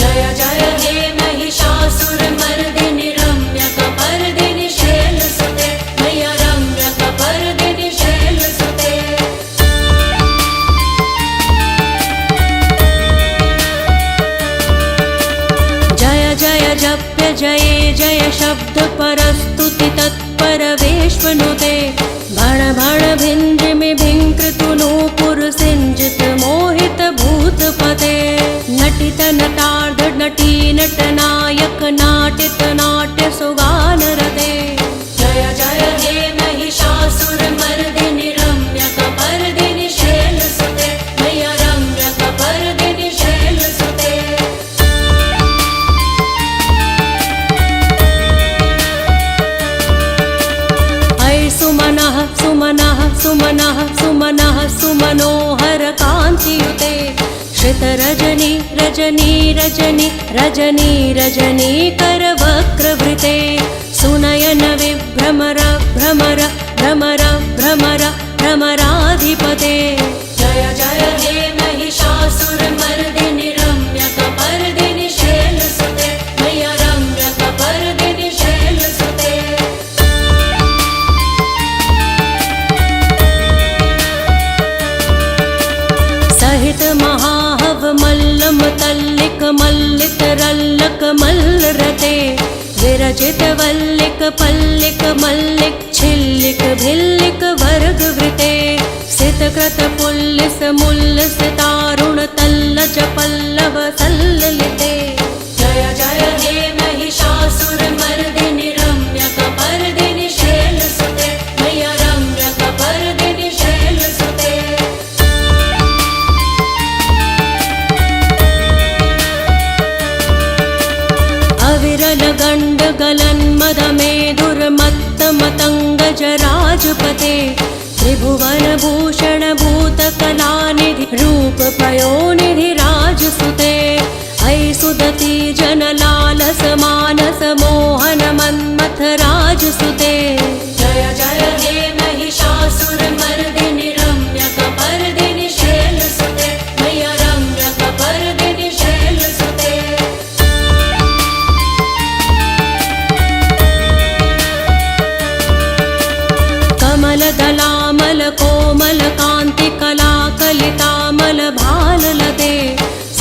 जय जय हे महिषासुर मर्दिनि रम्यकपर्दिनि शैलसुते मैया रम्यकपर्दिनि शैलसुते जय जय जप्य जये जय शब्द परस्तुति तत्पर वेश्मनुते भण भण भिन्द्रिमि भिङ्कृतु नूपुर सिञ्जित मोहित भूतपते नटित नटार्ध नटी नटनायक नाटित नाट्य सुगानरते जय जय हे महिषासुर मर्दिनि रम्यकपर्दिनि शैलसुते मैया रम्यकपर्दिनि शैलसुते अय सुमनः सुमनः सुमनः सुमनः सुमनोहर कान्तियुते श्रित रजनी रजनी रजनी रजनी रजनी कर वक्रवृते सुनयन विभ्रमर भ्रमर भ्रमर भ्रमर भ्रमराधिपते जय जय हे महिषासुर मर्दिनि रम्यकपर्दिनि शैलसुते मैया रम्यकपर्दिनि शैलसुते सहित महाहव मल्लम तल्लिक मल्लित रल्लक मल्लरते विरचित वल्लिक पल्लिक मल्लिक छिल्लिक भिल्लिक वर्गवृते सितकृत पुल्लिस मुल्लिस तारुण तल्लज पल्लव सल्ललिते जय जय हे महिषासुर मर्दिनि रम्यकपर्दिनि शैलसुते मैया रम्यकपर्दिनि शैलसुते अविरल गंड गलन मद मेधुर्मत्त मतंग जराजपते त्रिभुवन भूषण भूत कलानिधि रूप पयोनिधि राजसुते ऐ सुदति जन लालस मानस मोहन मन्मथ राजसुते जय जय हे महिषासुरमर्दिनि रम्यकपर्दिनि शैलसुते मैया रम्यकपर्दिनि शैलसुते कमलदलामल कोमल कान्ति कलाकलितामल भाललते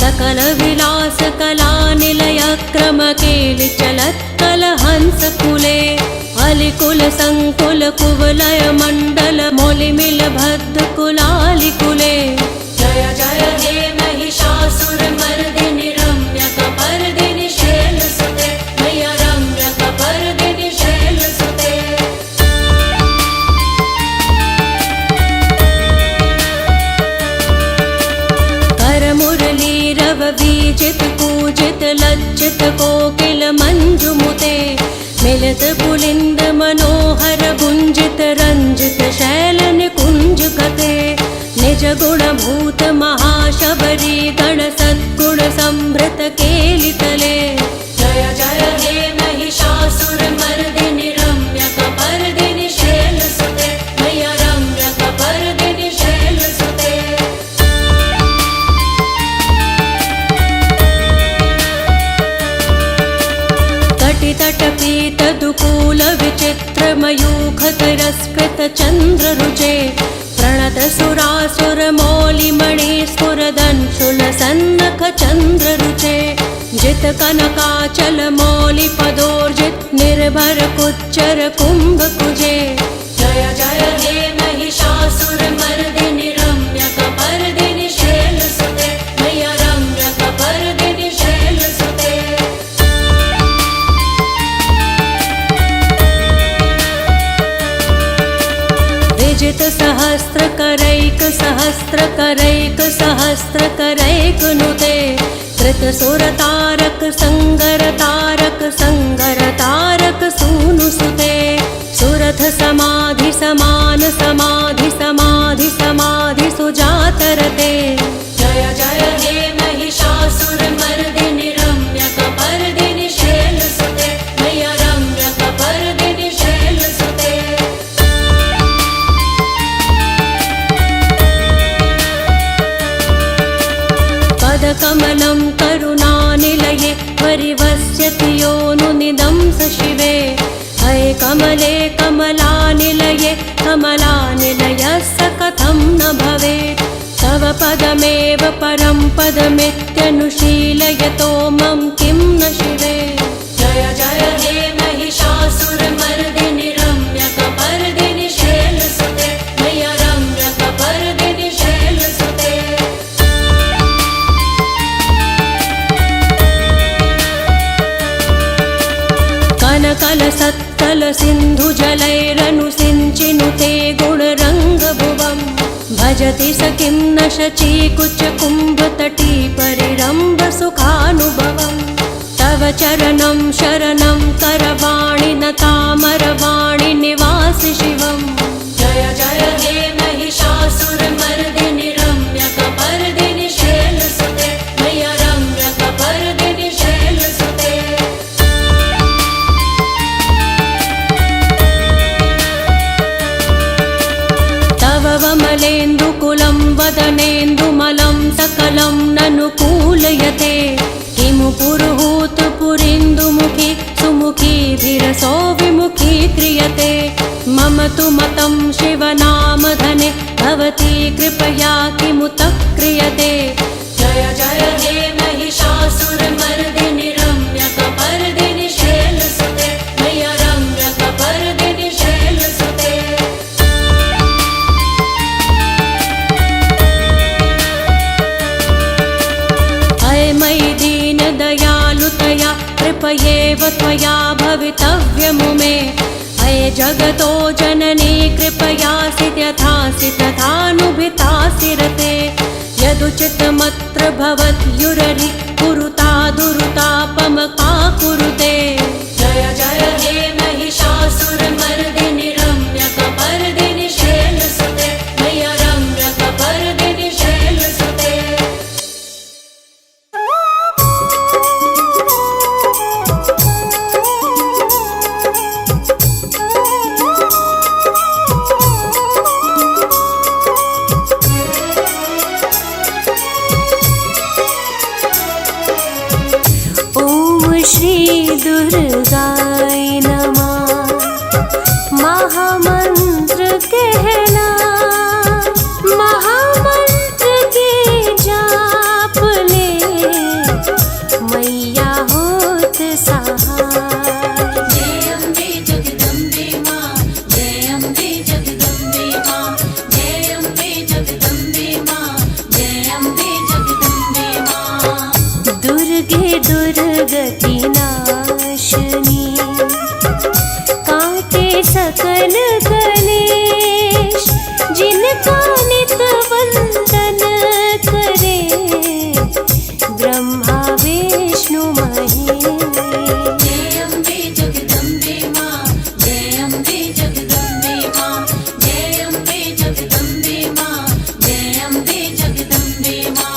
सकल विलास कला निलय क्रम केलि चलत्कल हंस कुले अलिकुल संकुल कुवलय मंडल मौलिमिल भद्द कुलालि कुले जय जय हे महिषासुरमर्दिनि रम्यकपर्दिनि शैलसुते मैया रम्यकपर्दिनि शैलसुते करमुरलीरव बीजित पूजित लज्जित कोकिल मंजुमुते मिलित पुलिंद मनोहर गुंजित रंजित शैल निकुंज कते निज गुण भूत महाशबरी गण सद्गुण संभृत केलितले जय जय हे महिषासुरमर्दिनि रम्यकपर्दिनि शैलसुते मैया रम्यकपर्दिनि शैलसुते तटपीत दुकूल विचित्र मयूख तिरस्कृत चंद्र रुचे प्रणत सुरासुर मौलि मणि स्फुरदंशुल सन्नख चंद्र रुचे जित कनकाचल मौलि पदोर्जित निर्भर कुच्चर कुंभ कुजे जय जय हे महिषासुरमर्दिनि रम्यकपर्दिनि शैलसुते मैया रम्यकपर्दिनि शैलसुते विजित सहस्र करैक सहस्र करैक सहस्र करैक नुते कृत सुर तारक संगर तारक सूनु सुते सुरथ समाधि समान समाधि समाधि समाधि सुजातरते जय जय हे महिषासुरमर्दिनि रम्यकपर्दिनि शैलसुते मैया रम्यकपर्दिनि शैलसुते कमलं करुणानिलये परिवस्यति योनुनिदं स शिवे हये कमले कमलानिलये कमलानिलयस्य कथं न भवेत् तव पदमेव परं पदमित्यनुशीलयतो मम किं न शिवे जय जय हे महिषासुरमर्दिनि रम्यकपर्दिनि शैलसुते मैया रम्यकपर्दिनि शैलसुते कनकल सत्तल सिंधु जलैरनुसिञ्चिनुते गुणरङ्गभुवम् भजति स किं न शची कुच कुम्भ तटी परिरम्भ सुखानुभवम् तव चरणं शरणं करवाणि न तामरवाणि निवासि शिवम् जय जय हे महिषासुरमर्दिनि रम्यकपर्दिनि शैलसुते मैया रम्यकपर्दिनि शैलसुते वमलेन्दुकुलं वदनेन्दुमलं सकलं ननुकूलयते किमु पुरुहूत पुरीन्दुमुखी सुमुखीभिरसो विमुखी क्रियते मम तु मतं शिवनामधने भवती कृपया किमुत क्रियते जय जय हे महिषासुरमर्दिनि रम्यकपर्दिनि शैलसुते मैया रम्यकपर्दिनि शैलसुते मयि दीन दयालुतया कृपयेव त्वया भवितव्यमु मे अये जगतो जननी कृपयासि यथासि तथानुभितासि रते यदुचितमत्र भवत्युररि कुरुता दुरुतापमका कुरुते जय जय हे महिषासुरमर्दिनि रम्यकपर्दिनि शैलसुते मैया रम्यकपर्दिनि शैलसुते दुर्गति नाशनी, काटे सकल कलेश जिनका नित वंदन करे, ब्रह्मा विष्णु महेश। जय अम्बे जगदम्बे माँ, जय अम्बे जगदम्बे माँ, जय अम्बे जगदम्बे माँ, जय अम्बे जगदम्बे माँ।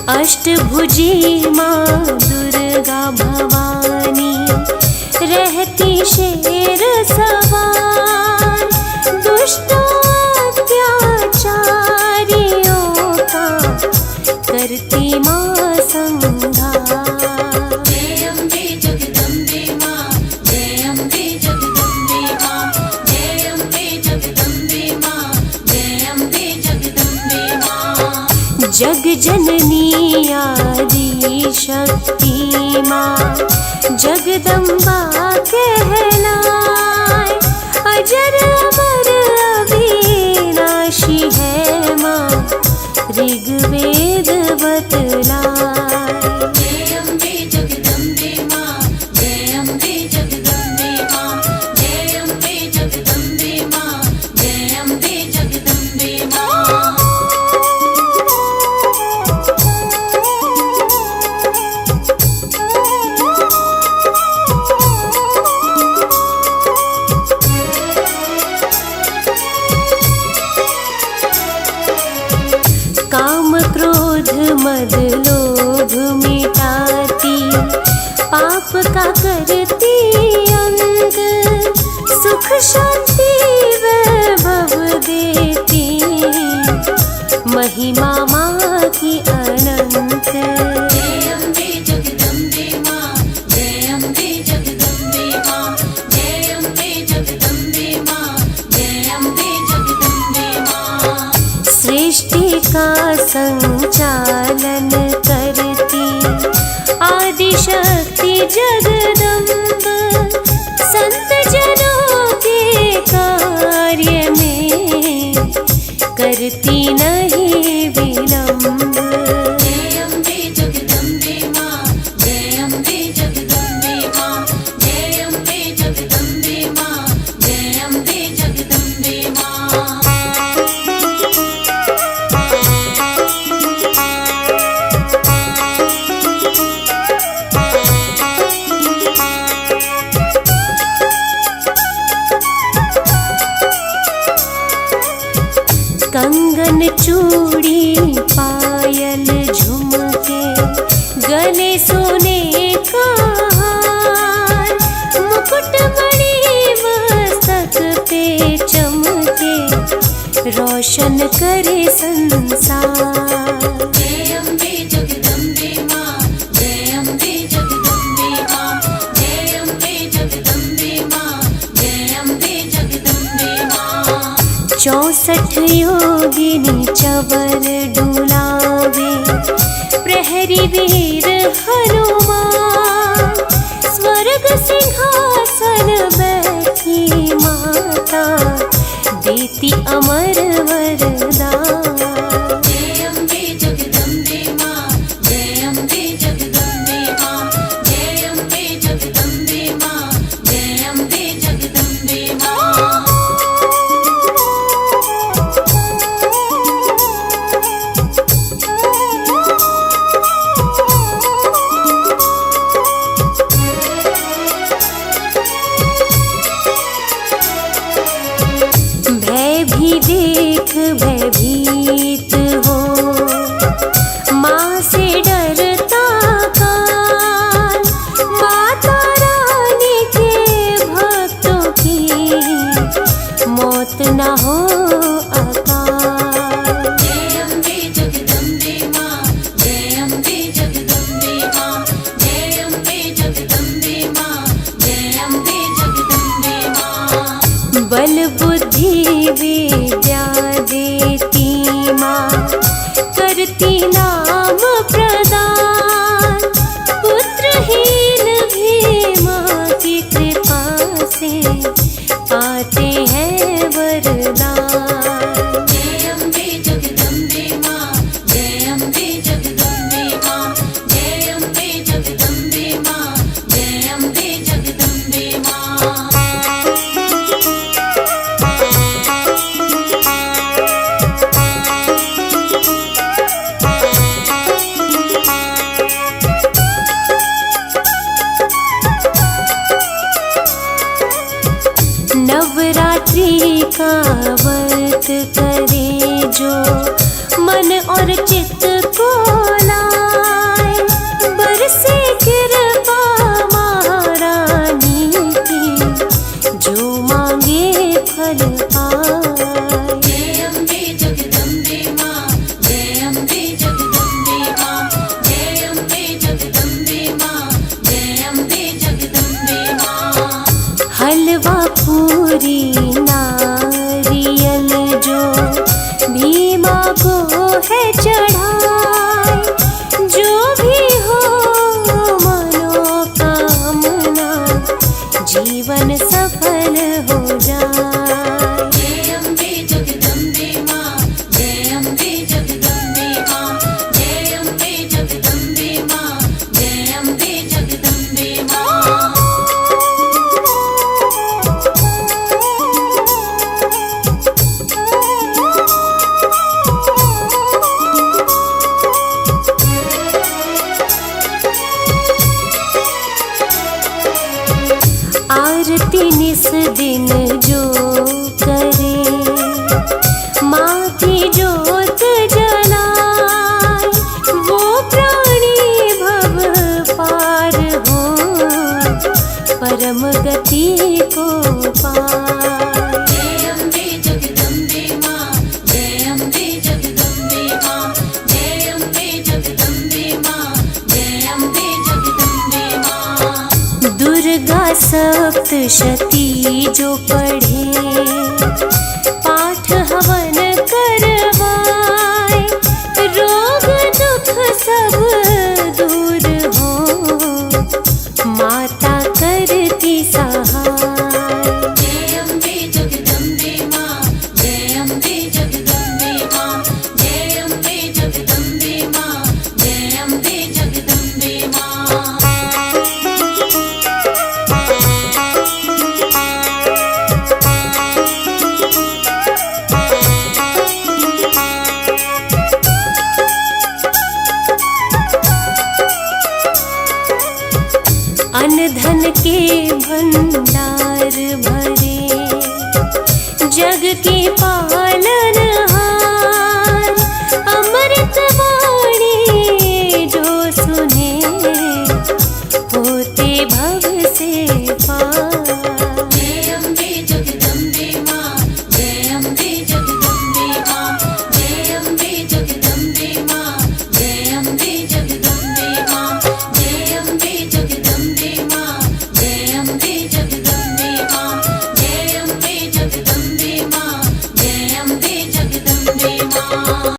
अष्टभुजी माँ दुर्गा भवानी, रहती शेर सवार, दुष्टों अत्याचारियों का करती माँ संहार। जय अम्बे जगदम्बे माँ, जय अम्बे जगदम्बे माँ, जय अम्बे जगदम्बे माँ, जय अम्बे जगदम्बे माँ। जग जननी आदि शक्ति माँ, जगदम्बा कहलाए, अजर अमर अविनाशी है माँ, ऋग्वेद बतलाए। जय अम्बे जगदम्बे माँ, जय अम्बे जगदम्बे माँ, जय अम्बे जगदम्बे माँ, जय अम्बे जगदम्बे माँ। काम क्रोध मद लोभ मिटाती, पाप का करती अंत, सुख शांति वैभव देती, महिमा माँ की अनंत। जय अम्बे जगदम्बे माँ, जय अम्बे जगदम्बे माँ, जय अम्बे जगदम्बे माँ, जय अम्बे जगदम्बे माँ। सृष्टि का संचालन करती आदि शक्ति जगदम्ब, संत जनों के कार्य में करती नहीं विलंब। जय अम्बे जगदम्बे माँ, जय अम्बे जगदम्बे माँ, जय अम्बे जगदम्बे माँ, जय अम्बे जगदम्बे माँ। कंगन चूड़ी पायल झुमके, गले सोने का हार, मुकुट मणि मस्तक पे चमके, रोशन करे संसार। जय अम्बे जगदम्बे माँ, जय अम्बे जगदम्बे माँ, जय अम्बे जगदम्बे माँ, जय अम्बे जगदम्बे माँ। 64 योगिनी चवर डुलावे, प्रहरी वीर हनुमान, स्वर्ग सिंहासन बैठी माता, देती अमर वरदान। जय अम्बे जगदम्बे माँ, जय अम्बे जगदम्बे माँ, जय अम्बे जगदम्बे माँ, जय अम्बे जगदम्बे माँ। भय भी देख भयभीत हो, माँ से डरता काल, माता रानी के भक्तों की मौत न हो अकाल। जय अम्बे जगदम्बे माँ, जय अम्बे जगदम्बे माँ, जय अम्बे जगदम्बे माँ, जय अम्बे जगदम्बे माँ। बल बुद्धि विद्या देती माँ, करती नाम प्रदान, वरदान। जय अम्बे जगदम्बे माँ, जय अम्बे जगदम्बे माँ, जय अम्बे जगदम्बे माँ, जय अम्बे जगदम्बे माँ। नवरात्रि का व्रत करे जो मन और चित्त को लाए, बरसे कृपा महारानी की, जो मांगे फल पाए। जय अम्बे जगदम्बे माँ, जय अम्बे जगदम्बे माँ, जय अम्बे जगदम्बे माँ, जय अम्बे जगदम्बे माँ। हलवा पूरी नारियल जो भी माँ को है चढ़ाए, जो भी हो मनोकामना, जीवन सफल हो जाए। जय अम्बे जगदम्बे माँ, जय अम्बे जगदम्बे माँ, जय अम्बे जगदम्बे माँ, जय अम्बे जगदम्बे माँ। आरती निस दिन जो करे, माँ की जोत जलाए, वो प्राणी भव पार हो, परम गति को पाए। जय अम्बे जगदम्बे माँ, जय अम्बे जगदम्बे माँ, जय अम्बे जगदम्बे माँ, जय अम्बे जगदम्बे माँ। दुर्गा सप्तशती जो पढ़े, पाठ हवन करवाए, रोग दुख सब दूर हो, माता करती सहाय। जय अम्बे जगदम्बे माँ, जय अम्बे जगदम्बे माँ, जय अम्बे जगदम्बे माँ, जय अम्बे जगदम्बे माँ। अन्न धन के भंडार भरे, जग के पार